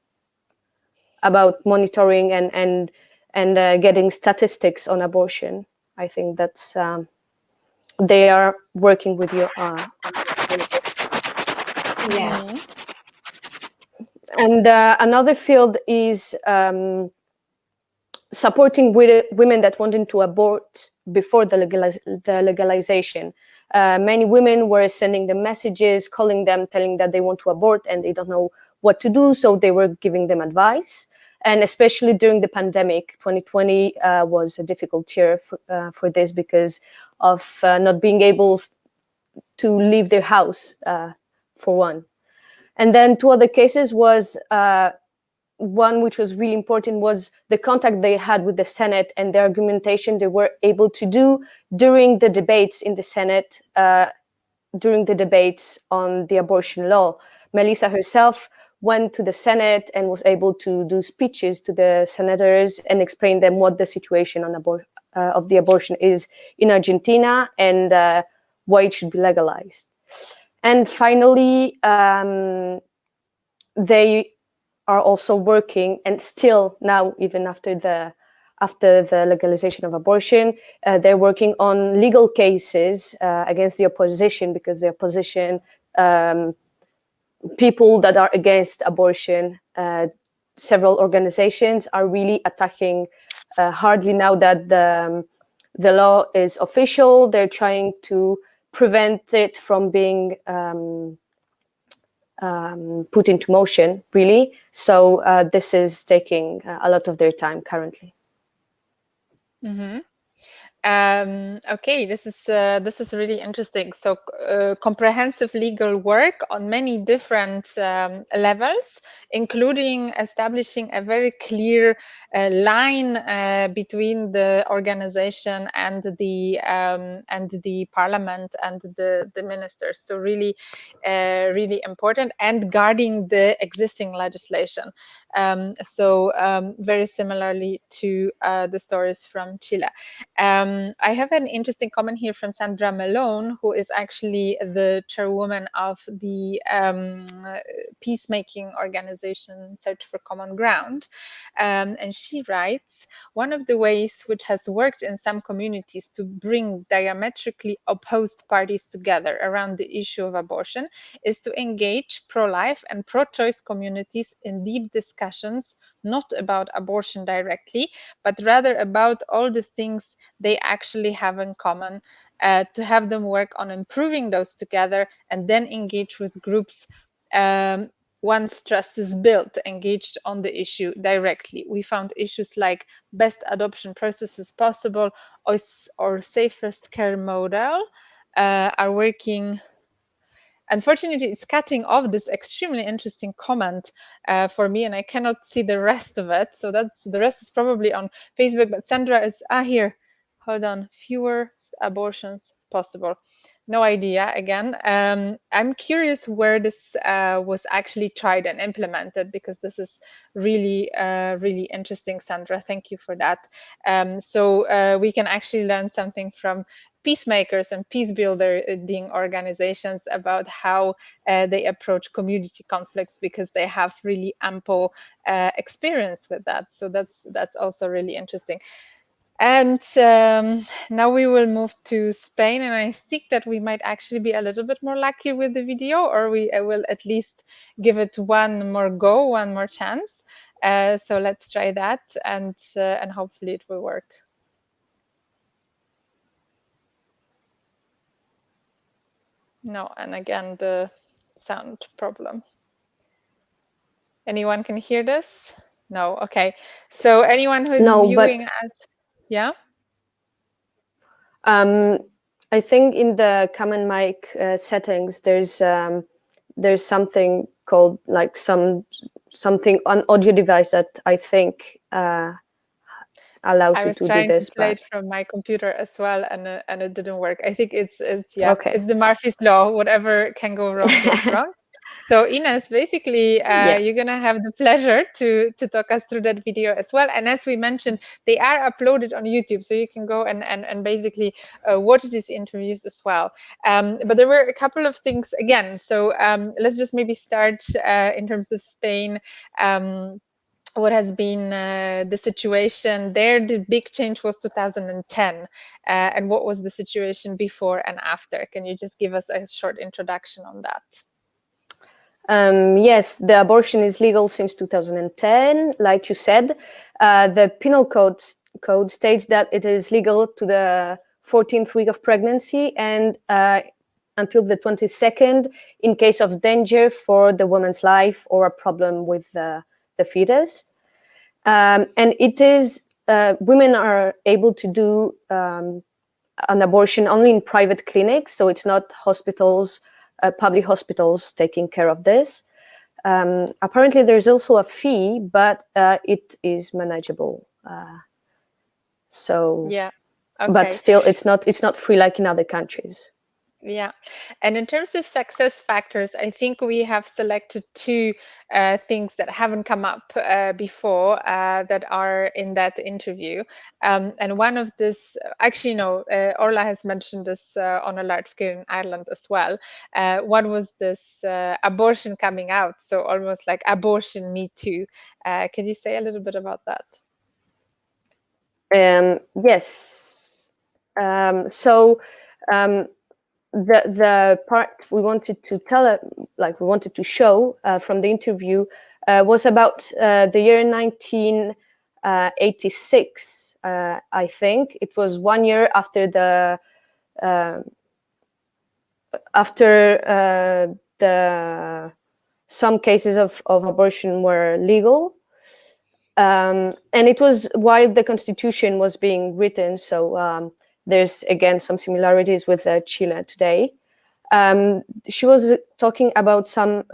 About monitoring and getting statistics on abortion. I think that's they are working with you. Yeah. And another field is supporting women that wanted to abort before the legalization. Many women were sending them messages, calling them, telling that they want to abort and they don't know what to do. So they were giving them advice. And especially during the pandemic, 2020 was a difficult year for this because of not being able to leave their house for one. And then two other cases was one which was really important was the contact they had with the Senate and the argumentation they were able to do during the debates in the Senate, during the debates on the abortion law. Melissa herself went to the Senate and was able to do speeches to the senators and explain them what the situation on of the abortion is in Argentina and why it should be legalized. And finally, they are also working, and still now, even after the legalization of abortion, they're working on legal cases against the opposition, because the opposition, people that are against abortion, several organizations are really attacking hardly now that the law is official. They're trying to prevent it from being put into motion, really. So this is taking a lot of their time currently. Mm-hmm. Okay, this is really interesting. So comprehensive legal work on many different levels, including establishing a very clear line between the organization and the parliament and the ministers. So really, really important, and guarding the existing legislation. Very similarly to the stories from Chile. I have an interesting comment here from Sandra Malone, who is actually the chairwoman of the peacemaking organization Search for Common Ground. And she writes, one of the ways which has worked in some communities to bring diametrically opposed parties together around the issue of abortion is to engage pro-life and pro-choice communities in deep discussions, not about abortion directly, but rather about all the things they actually have in common, to have them work on improving those together and then engage with groups once trust is built, engaged on the issue directly. We found issues like best adoption processes possible or safest care model are working. Unfortunately, it's cutting off this extremely interesting comment for me, and I cannot see the rest of it. So the rest is probably on Facebook, but Sandra is here. Hold on, fewer abortions possible. No idea again. I'm curious where this was actually tried and implemented, because this is really, really interesting, Sandra. Thank you for that. So we can actually learn something from peacemakers and peace building organizations about how they approach community conflicts, because they have really ample experience with that. So that's also really interesting. And now we will move to Spain, and I think that we might actually be a little bit more lucky with the video, or I will at least give it one more go, one more chance. So let's try that, and hopefully it will work. No, and again, the sound problem. Anyone can hear this? No, okay. So anyone who's viewing us, yeah? I think in the common mic settings, there's something called like something on audio device that I think allows you to do this. I was trying to play it from my computer as well, and it didn't work. I think it's okay. It's the Murphy's Law. Whatever can go wrong goes wrong. So Ines, basically, you're going to have the pleasure to talk us through that video as well. And as we mentioned, they are uploaded on YouTube, so you can go and basically watch these interviews as well. But there were a couple of things again. So let's just maybe start in terms of Spain. What has been the situation there? The big change was 2010. And what was the situation before and after? Can you just give us a short introduction on that? Yes, the abortion is legal since 2010. Like you said, the penal code states that it is legal to the 14th week of pregnancy and until the 22nd in case of danger for the woman's life or a problem with the fetus. And it is, women are able to do an abortion only in private clinics, so it's not hospitals public hospitals taking care of this. Apparently, there's also a fee, but it is manageable. So, yeah, okay. But still, it's not free like in other countries. Yeah, and in terms of success factors, I think we have selected two things that haven't come up before that are in that interview. And one of this, actually, no, Orla has mentioned this on a large scale in Ireland as well. One was this abortion coming out, so almost like abortion me too. Can you say a little bit about that? Yes. The part we wanted to tell, we wanted to show from the interview was about the year 1986. I think it was 1 year after some cases of abortion were legal. And it was while the Constitution was being written, so there's again some similarities with Chile today. She was talking about some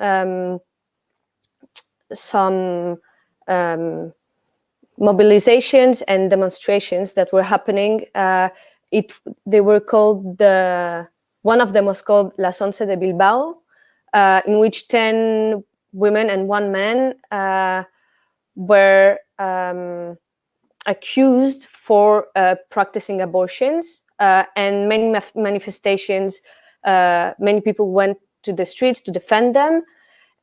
mobilizations and demonstrations that were happening. They were called one of them was called Las Once de Bilbao, in which 10 women and 1 man were accused for practicing abortions, and many manifestations. Many people went to the streets to defend them,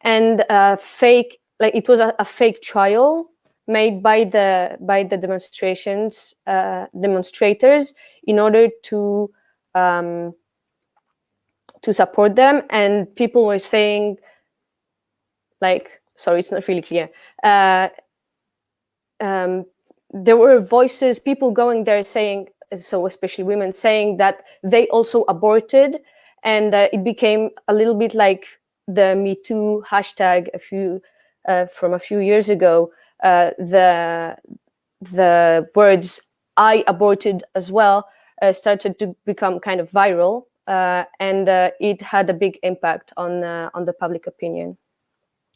and it was a fake trial made by the demonstrators in order to support them. And people were saying, sorry, it's not really clear. There were voices, people going there saying, so especially women, saying that they also aborted, and it became a little bit like the Me Too hashtag from a few years ago. The words "I aborted" as well started to become kind of viral, and it had a big impact on the public opinion.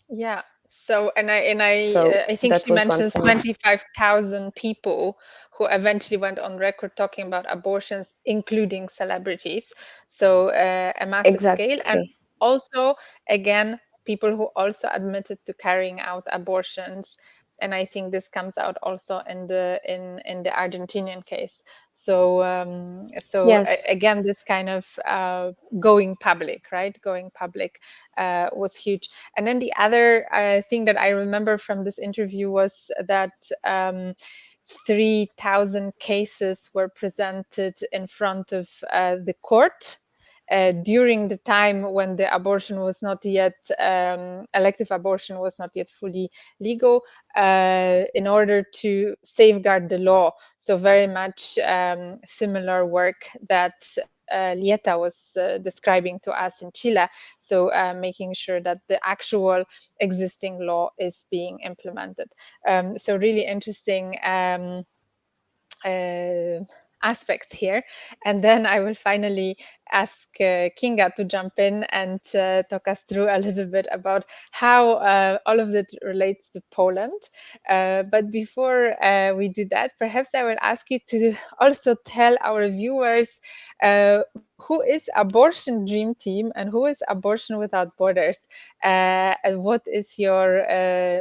Yeah. So, I think she mentions 25,000 people who eventually went on record talking about abortions, including celebrities. So a massive scale, and also again people who also admitted to carrying out abortions. And I think this comes out also in the Argentinian case. So yes. Again, this kind of going public, right? Going public was huge. And then the other thing that I remember from this interview was that 3,000 cases were presented in front of the court during the time when the abortion was not yet, elective abortion was not yet fully legal, in order to safeguard the law. So very much similar work that Lieta was describing to us in Chile. So making sure that the actual existing law is being implemented. So really interesting aspects here. And then I will finally ask Kinga to jump in and talk us through a little bit about how all of that relates to Poland. But before we do that, perhaps I will ask you to also tell our viewers who is Abortion Dream Team and who is Abortion Without Borders, and what is your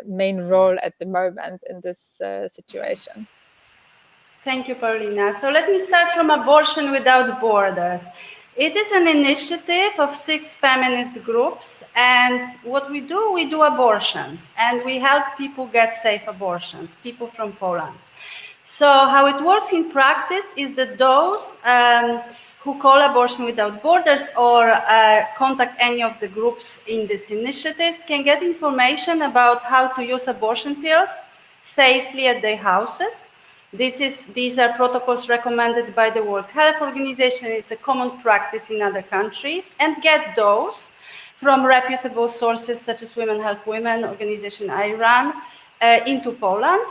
main role at the moment in this situation? Thank you, Paulina. So let me start from Abortion Without Borders. It is an initiative of 6 feminist groups, and what we do abortions, and we help people get safe abortions, people from Poland. So how it works in practice is that those who call Abortion Without Borders or contact any of the groups in this initiative can get information about how to use abortion pills safely at their houses. These are protocols recommended by the World Health Organization. It's a common practice in other countries, and get those from reputable sources such as Women Help Women, organization I run, into Poland.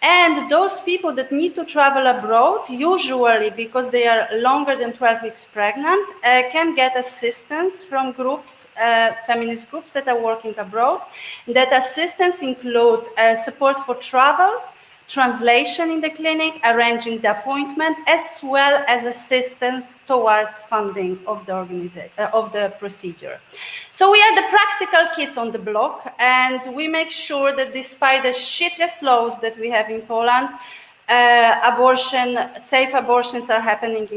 And those people that need to travel abroad, usually because they are longer than 12 weeks pregnant, can get assistance from groups, feminist groups that are working abroad. That assistance include support for travel, translation in the clinic, arranging the appointment, as well as assistance towards funding of the of the procedure. So we are the practical kids on the block, and we make sure that despite the shitless laws that we have in Poland, safe abortions are happening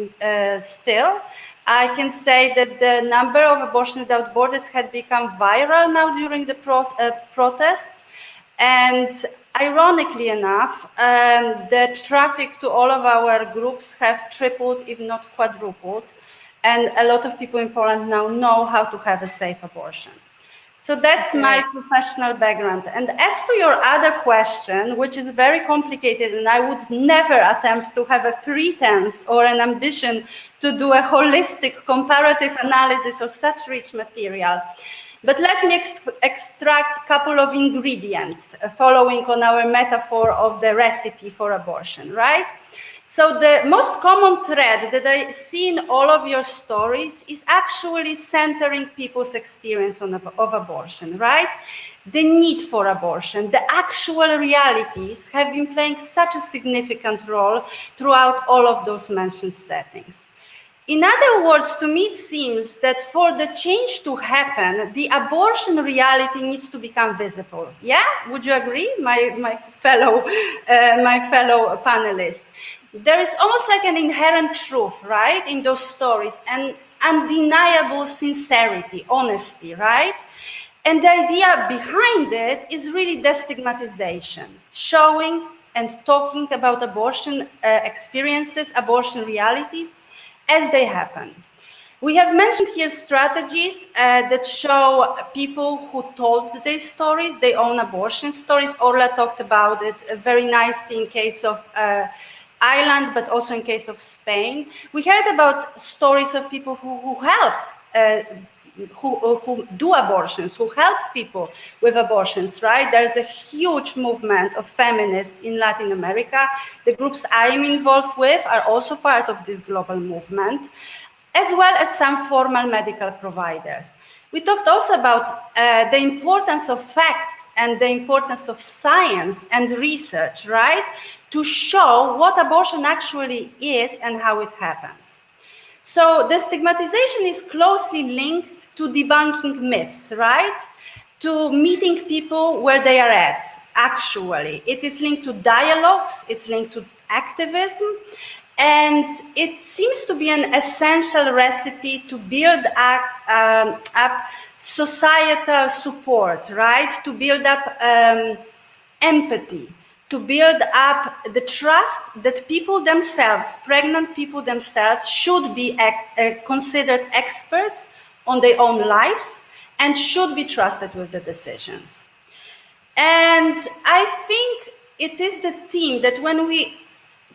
still. I can say that the number of Abortion Without Borders had become viral now during the protests. And ironically enough, the traffic to all of our groups have tripled, if not quadrupled. And a lot of people in Poland now know how to have a safe abortion. So that's my professional background. And as to your other question, which is very complicated, and I would never attempt to have a pretense or an ambition to do a holistic comparative analysis of such rich material. But let me extract a couple of ingredients following on our metaphor of the recipe for abortion, right? So the most common thread that I see in all of your stories is actually centering people's experience of abortion, right? The need for abortion, the actual realities have been playing such a significant role throughout all of those mentioned settings. In other words, to me, it seems that for the change to happen, the abortion reality needs to become visible. Yeah, would you agree, my fellow panelists? There is almost like an inherent truth, right, in those stories, and undeniable sincerity, honesty, right? And the idea behind it is really destigmatization, showing and talking about abortion experiences, abortion realities, as they happen. We have mentioned here strategies that show people who told their stories, their own abortion stories. Orla talked about it very nicely in case of Ireland, but also in case of Spain. We heard about stories of people who help, who do abortions, who help people with abortions, right? There's a huge movement of feminists in Latin America. The groups I'm involved with are also part of this global movement, as well as some formal medical providers. We talked also about the importance of facts and the importance of science and research, right? To show what abortion actually is and how it happens. So the stigmatization is closely linked to debunking myths, right? To meeting people where they are at, actually. It is linked to dialogues, it's linked to activism, and it seems to be an essential recipe to build up societal support, right? To build up empathy, to build up the trust that people themselves, pregnant people themselves, should be considered experts on their own lives and should be trusted with the decisions. And I think it is the theme that when we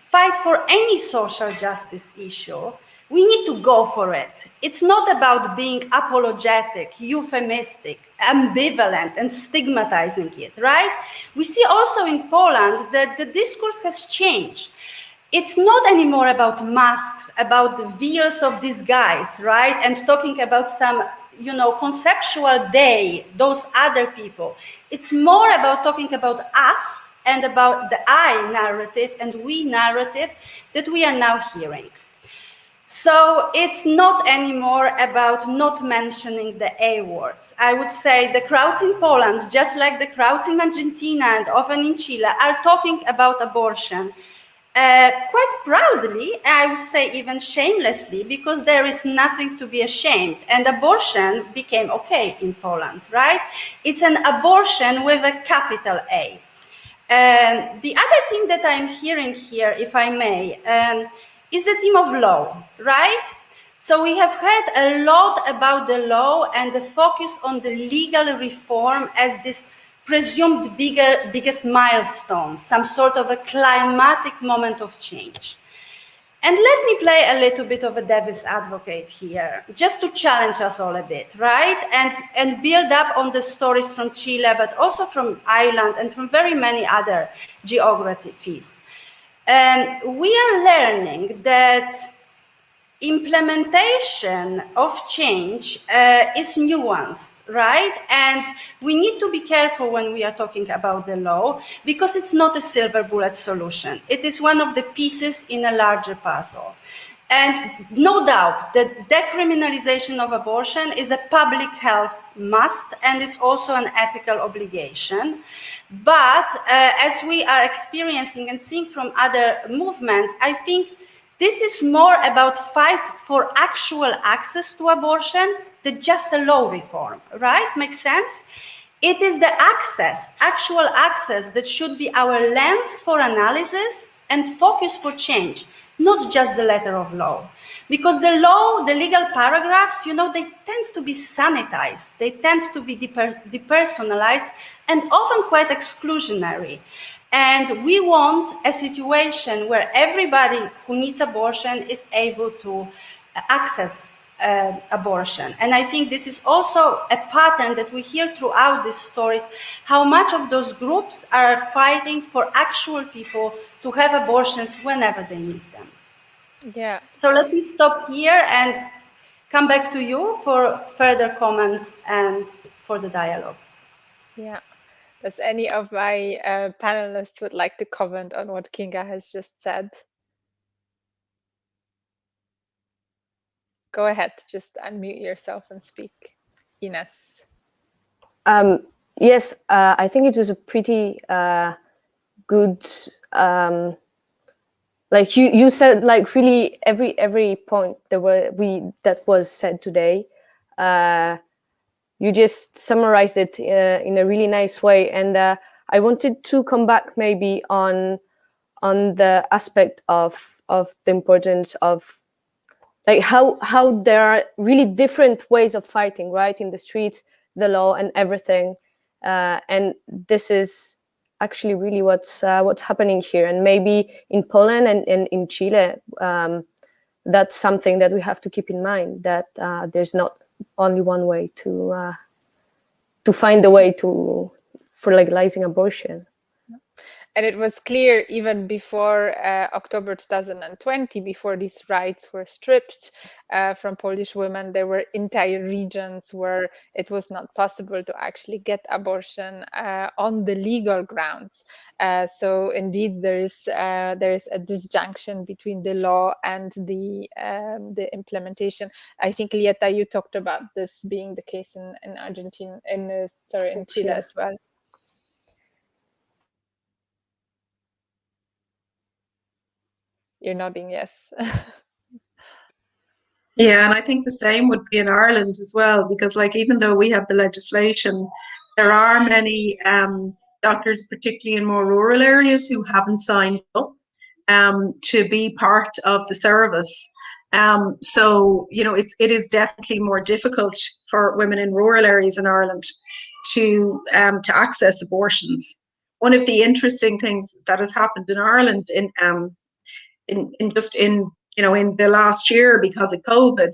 fight for any social justice issue, we need to go for it. It's not about being apologetic, euphemistic, ambivalent, and stigmatizing it, right? We see also in Poland that the discourse has changed. It's not anymore about masks, about the veils of disguise, right? And talking about some, conceptual they, those other people. It's more about talking about us and about the I narrative and we narrative that we are now hearing. So it's not anymore about not mentioning the A words. I would say the crowds in Poland, just like the crowds in Argentina and often in Chile, are talking about abortion quite proudly, I would say even shamelessly, because there is nothing to be ashamed. And abortion became okay in Poland, right? It's an abortion with a capital A. The other thing that I'm hearing here, if I may, is the theme of law, right? So we have heard a lot about the law and the focus on the legal reform as this presumed biggest milestone, some sort of a climatic moment of change. And let me play a little bit of a devil's advocate here, just to challenge us all a bit, right? And build up on the stories from Chile, but also from Ireland and from very many other geographies. We are learning that implementation of change is nuanced, right? And we need to be careful when we are talking about the law, because it's not a silver bullet solution. It is one of the pieces in a larger puzzle. And no doubt that decriminalization of abortion is a public health must, and is also an ethical obligation. But as we are experiencing and seeing from other movements, I think this is more about fight for actual access to abortion than just a law reform, right? Makes sense? It is the access, actual access, that should be our lens for analysis and focus for change, not just the letter of law. Because the law, the legal paragraphs, you know, they tend to be sanitized, they tend to be depersonalized and often quite exclusionary. And we want a situation where everybody who needs abortion is able to access abortion. And I think this is also a pattern that we hear throughout these stories, how much of those groups are fighting for actual people to have abortions whenever they need them. Yeah. So let me stop here and come back to you for further comments and for the dialogue. Yeah. Does any of my panelists would like to comment on what Kinga has just said? Go ahead, just unmute yourself and speak. Ines. Yes, I think it was a pretty good, like you said, like really every point that was said today. You just summarized it in a really nice way, and I wanted to come back maybe on the aspect of the importance of like how there are really different ways of fighting, right, in the streets, the law and everything, and this is actually really what's happening here, and maybe in Poland and in Chile, that's something that we have to keep in mind, that there's not only one way to find the way for legalizing abortion. And it was clear even before October 2020, before these rights were stripped from Polish women, there were entire regions where it was not possible to actually get abortion on the legal grounds. So indeed, there is a disjunction between the law and the implementation. I think Lieta, you talked about this being the case in Argentina, in Chile as well. You're nodding yes. Yeah, and I think the same would be in Ireland as well, because like even though we have the legislation, there are many doctors, particularly in more rural areas, who haven't signed up to be part of the service. So you know, it is definitely more difficult for women in rural areas in Ireland to access abortions. One of the interesting things that has happened in Ireland in the last year because of COVID,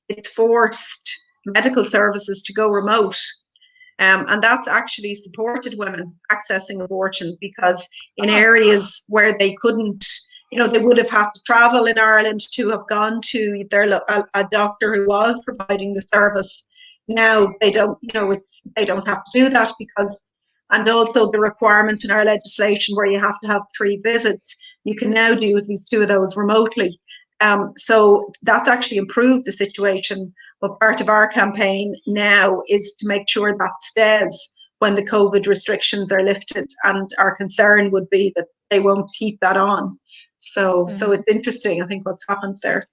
it's forced medical services to go remote. And that's actually supported women accessing abortion, because in areas where they couldn't, they would have had to travel in Ireland to have gone to a doctor who was providing the service. Now they don't, they don't have to do that and also the requirement in our legislation where you have to have 3 visits, you can now do at least 2 of those remotely. So that's actually improved the situation. But part of our campaign now is to make sure that stays when the COVID restrictions are lifted. And our concern would be that they won't keep that on. So it's interesting, I think, what's happened there.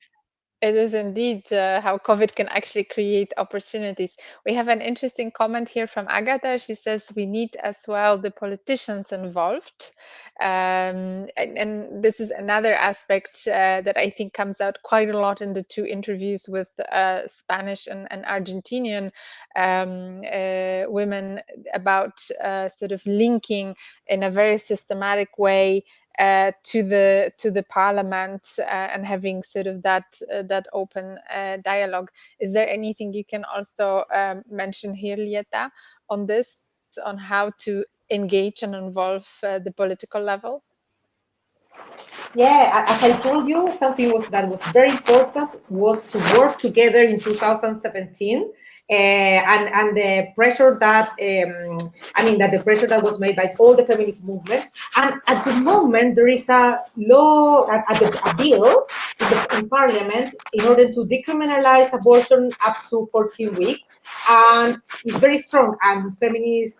It is indeed how COVID can actually create opportunities. We have an interesting comment here from Agatha. She says we need as well the politicians involved. And this is another aspect that I think comes out quite a lot in the 2 interviews with Spanish and Argentinian women about sort of linking in a very systematic way to the parliament and having sort of that open dialogue. Is there anything you can also mention here, Lieta, on this, on how to engage and involve the political level? Yeah, as I told you, something that was very important was to work together in 2017. And the pressure that the pressure that was made by all the feminist movement. And at the moment, there is a law, a bill in Parliament in order to decriminalize abortion up to 14 weeks. And it's very strong. And feminist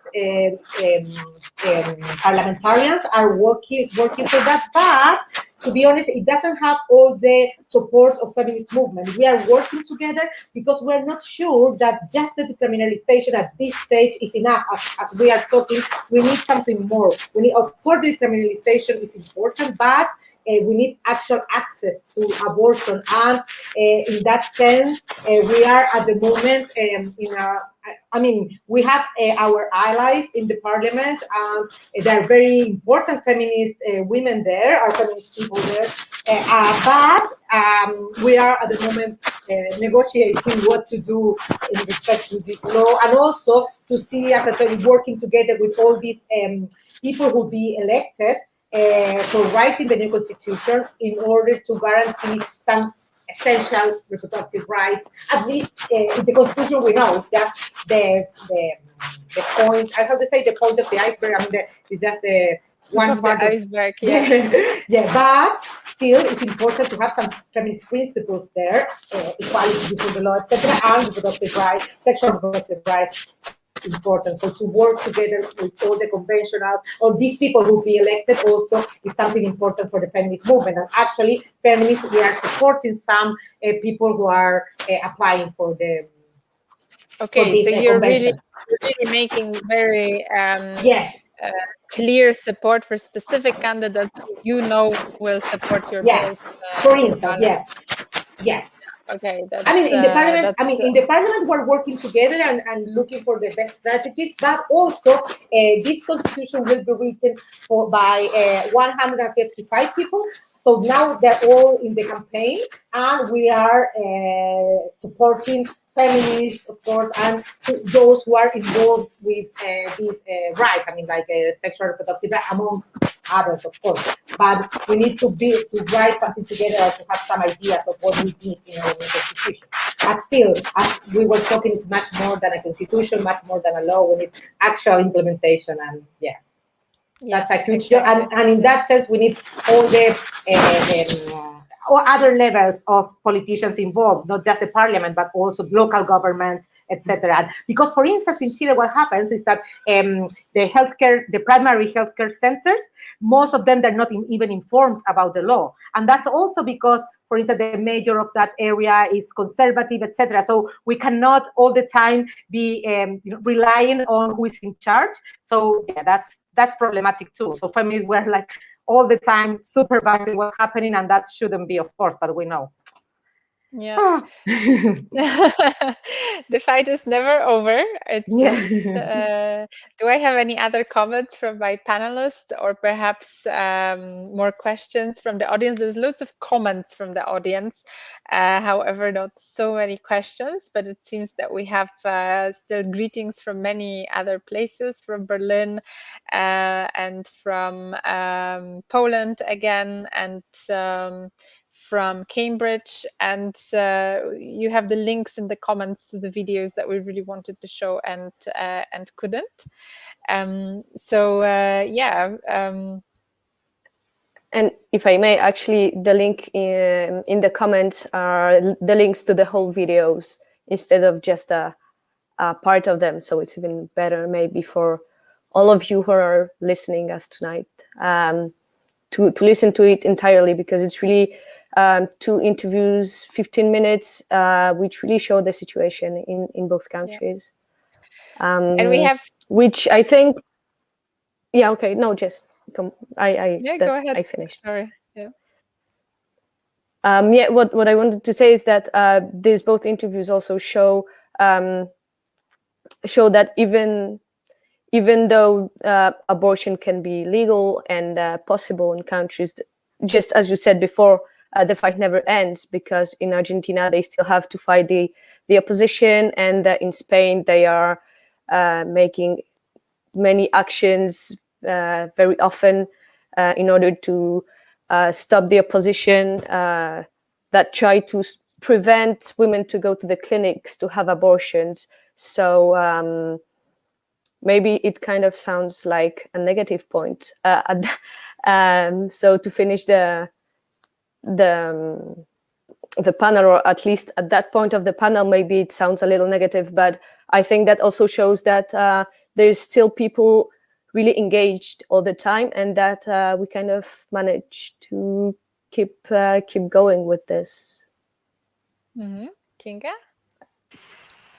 parliamentarians are working for that. But to be honest, it doesn't have all the support of feminist movement. We are working together because we're not sure that just the decriminalization at this stage is enough. As we are talking, we need something more. We need, of course, decriminalization is important, but we need actual access to abortion. And in that sense, we are at the moment we have our allies in the parliament, and there are very important feminist women there, or feminist people there. But we are at the moment negotiating what to do in respect to this law, and also to see, as I told you, working together with all these people who will be elected for writing the new constitution in order to guarantee some essential reproductive rights. At least in the constitution we know, it's just the point. I have to say the point of the iceberg. It's just the one part of the iceberg. Yeah. Yeah, but still, it's important to have some feminist principles there: equality before the law, etc., and reproductive rights, sexual reproductive rights. Important. So to work together with all the conventionals or these people who will be elected also is something important for the feminist movement. And actually, feminists, we are supporting some people who are applying for the okay. So you're really making very yes. Clear support for specific candidates who you know will support your bills. For instance, yes. Yes. Okay. In the parliament, we're working together and looking for the best strategies. But also, this constitution will be written by 155 people. So now they're all in the campaign, and we are supporting feminists, of course, and those who are involved with these rights. Sexual reproductive, among others, of course. But we need to write something together to have some ideas of what we need in our constitution. But still, as we were talking, it's much more than a constitution, much more than a law. We need actual implementation, and that's a huge job. And in that sense, we need all the or other levels of politicians involved, not just the parliament, but also local governments, etc. Because, for instance, in Chile, what happens is that the primary healthcare centers, most of them, they're not even informed about the law. And that's also because, for instance, the mayor of that area is conservative, etc. So we cannot all the time be relying on who is in charge. So that's problematic too. So families were like all the time supervising what's happening, and that shouldn't be, of course, but we know. Yeah. The fight is never over. Do I have any other comments from my panelists, or perhaps more questions from the audience? There's loads of comments from the audience, however, not so many questions, but it seems that we have still greetings from many other places, from Berlin and from Poland again, and from Cambridge, and you have the links in the comments to the videos that we really wanted to show and couldn't. And if I may, actually, the link in the comments are the links to the whole videos instead of just a part of them. So it's even better maybe for all of you who are listening us tonight to listen to it entirely, because it's really 2 interviews, 15 minutes, which really show the situation in both countries. And we have, which I think, okay, no, just go ahead. I finished. Sorry. What I wanted to say is that these both interviews also show that even even though abortion can be legal and possible in countries, just as you said before, the fight never ends, because in Argentina they still have to fight the opposition, and in Spain they are making many actions very often in order to stop the opposition that try to prevent women to go to the clinics to have abortions. So maybe it kind of sounds like a negative point. So to finish the panel, or at least at that point of the panel, maybe it sounds a little negative, but I think that also shows that there's still people really engaged all the time, and that we kind of manage to keep going with this. Kinga?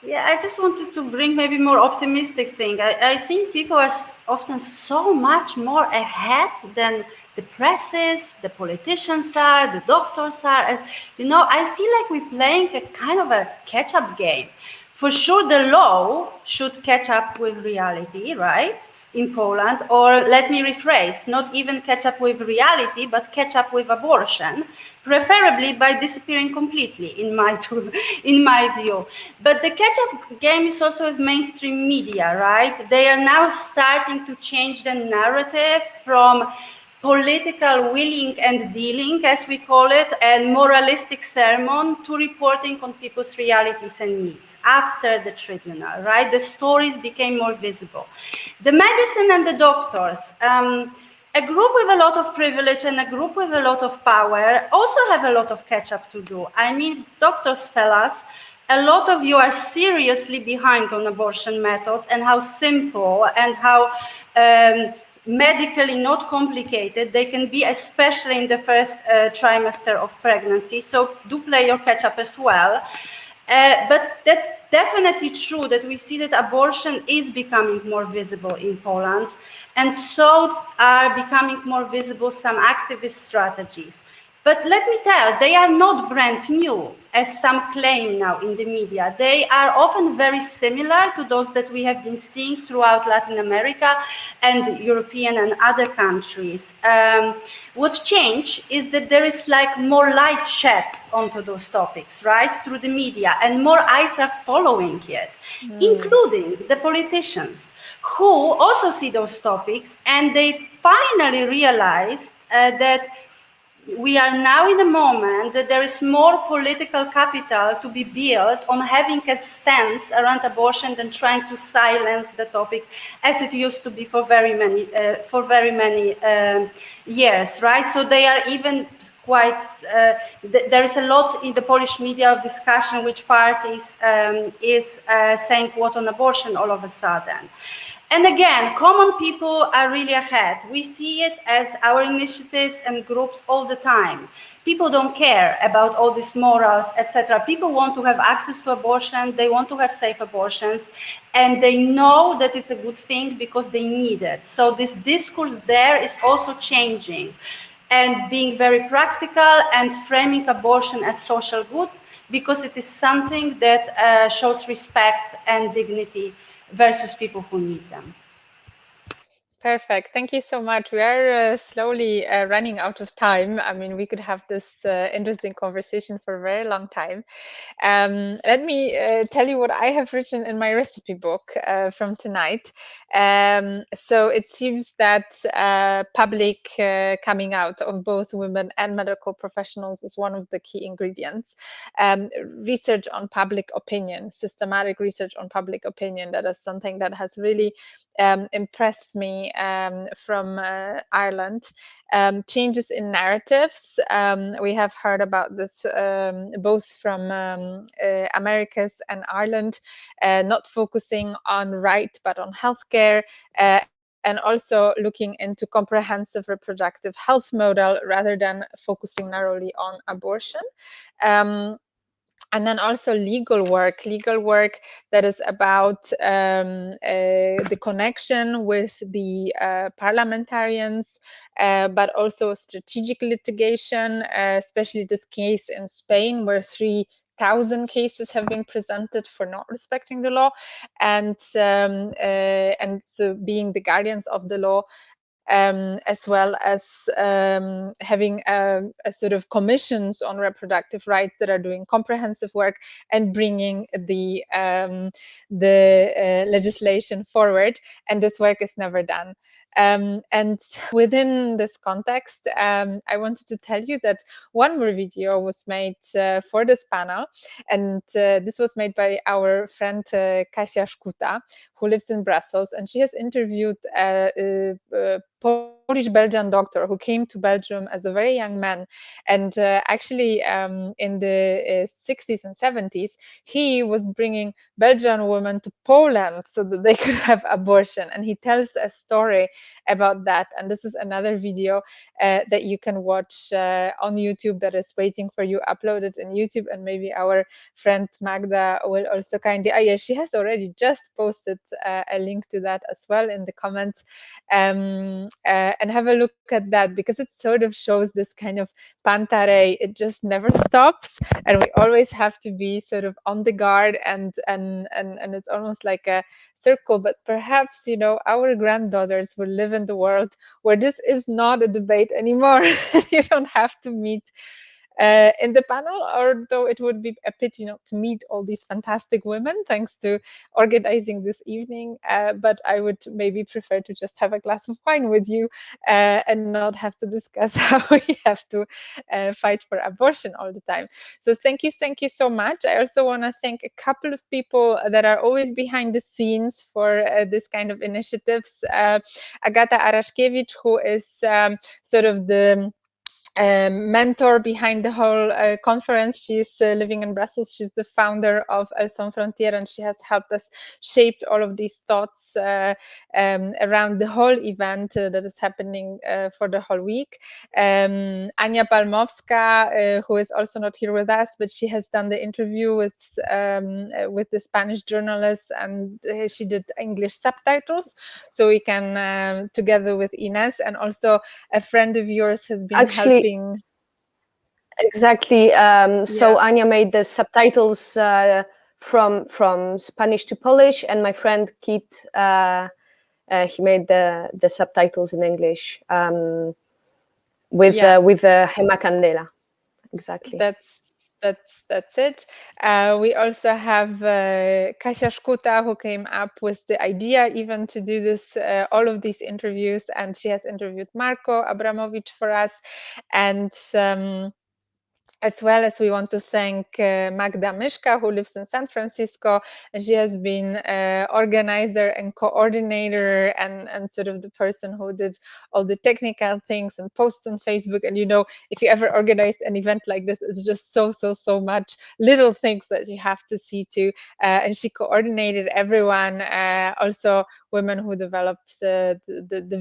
Yeah, I just wanted to bring maybe more optimistic thing. I think people are often so much more ahead than the press is, the politicians are, the doctors are. And, I feel like we're playing a kind of a catch-up game. For sure, the law should catch up with reality, right? In Poland, or let me rephrase, not even catch up with reality, but catch up with abortion, preferably by disappearing completely, in my view. But the catch-up game is also with mainstream media, right? They are now starting to change the narrative from political willing and dealing, as we call it, and moralistic sermon, to reporting on people's realities and needs after the tribunal, right? The stories became more visible. The medicine and the doctors, a group with a lot of privilege and a group with a lot of power also have a lot of catch-up to do. I mean, doctors, fellas, a lot of you are seriously behind on abortion methods and how simple and how medically not complicated they can be, especially in the first trimester of pregnancy. So do play your catch-up as well. But that's definitely true that we see that abortion is becoming more visible in Poland, and so are becoming more visible some activist strategies. But let me tell, they are not brand new, as some claim now in the media. They are often very similar to those that we have been seeing throughout Latin America and European and other countries. What changed is that there is like more light shed onto those topics, right, through the media, and more eyes are following it, including the politicians, who also see those topics, and they finally realized that we are now in a moment that there is more political capital to be built on having a stance around abortion than trying to silence the topic as it used to be for very many years, right? So they are even quite, there is a lot in the Polish media of discussion which parties is saying what on abortion all of a sudden. And again, common people are really ahead. We see it as our initiatives and groups all the time. People don't care about all these morals, etc. People want to have access to abortion, they want to have safe abortions, and they know that it's a good thing because they need it. So this discourse there is also changing and being very practical and framing abortion as social good, because it is something that shows respect and dignity versus people who need them. Perfect. Thank you so much. We are slowly running out of time. I mean, we could have this interesting conversation for a very long time. Let me tell you what I have written in my recipe book from tonight. So it seems that public coming out of both women and medical professionals is one of the key ingredients. Research on public opinion, systematic research on public opinion, that is something that has really impressed me from Ireland. Changes in narratives. We have heard about this both from Americas and Ireland, not focusing on right but on healthcare, and also looking into comprehensive reproductive health model rather than focusing narrowly on abortion. And then also legal work that is about the connection with the parliamentarians, but also strategic litigation, especially this case in Spain where 3 1,000 cases have been presented for not respecting the law, and so being the guardians of the law, as well as having a sort of commissions on reproductive rights that are doing comprehensive work and bringing the legislation forward. And this work is never done. And within this context, I wanted to tell you that one more video was made for this panel, and this was made by our friend Kasia Szkuta, who lives in Brussels, and she has interviewed a Polish-Belgian doctor who came to Belgium as a very young man, and actually in the 60s and 70s, he was bringing Belgian women to Poland so that they could have abortion, and he tells a story about that. And this is another video that you can watch on YouTube that is waiting for you, uploaded in YouTube, and maybe our friend Magda will also kindly, she has already just posted a link to that as well in the comments, and have a look at that, because it sort of shows this kind of pantare. It just never stops, and we always have to be sort of on the guard, and it's almost like a circle. But perhaps, you know, our granddaughters will live in the world where this is not a debate anymore. You don't have to meet in the panel, although it would be a pity not to meet all these fantastic women, thanks to organizing this evening. But I would maybe prefer to just have a glass of wine with you and not have to discuss how we have to fight for abortion all the time. So thank you so much. I also want to thank a couple of people that are always behind the scenes for this kind of initiatives. Agata Araszkiewicz, who is sort of the mentor behind the whole conference. She's living in Brussels. She's the founder of Elles Sans Frontières, and she has helped us shape all of these thoughts around the whole event that is happening for the whole week. Ania Palmowska, who is also not here with us, but she has done the interview with the Spanish journalist, and she did English subtitles, so we can, together with Ines, and also a friend of yours has been helping. Exactly. So Anya made the subtitles from Spanish to Polish, and my friend Kit, he made the subtitles in English with Gema Candela. Exactly. That's it. We also have Kasia Szkuta, who came up with the idea even to do this, all of these interviews, and she has interviewed Marco Abramowicz for us. And as well as we want to thank Magda Myszka, who lives in San Francisco, and she has been organizer and coordinator and sort of the person who did all the technical things and posts on Facebook. And you know, if you ever organized an event like this, it's just so much little things that you have to see to. And she coordinated everyone, also women who developed the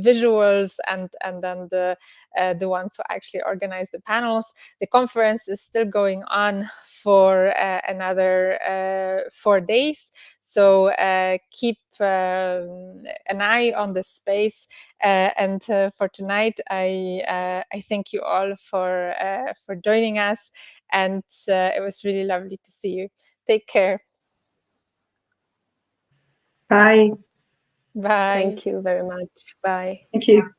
visuals, and then the ones who actually organized the panels. The conference is still going on for another 4 days, so keep an eye on the space. And for tonight, I thank you all for joining us, and it was really lovely to see you. Take care. Bye. Bye. Thank you very much. Bye. Thank you.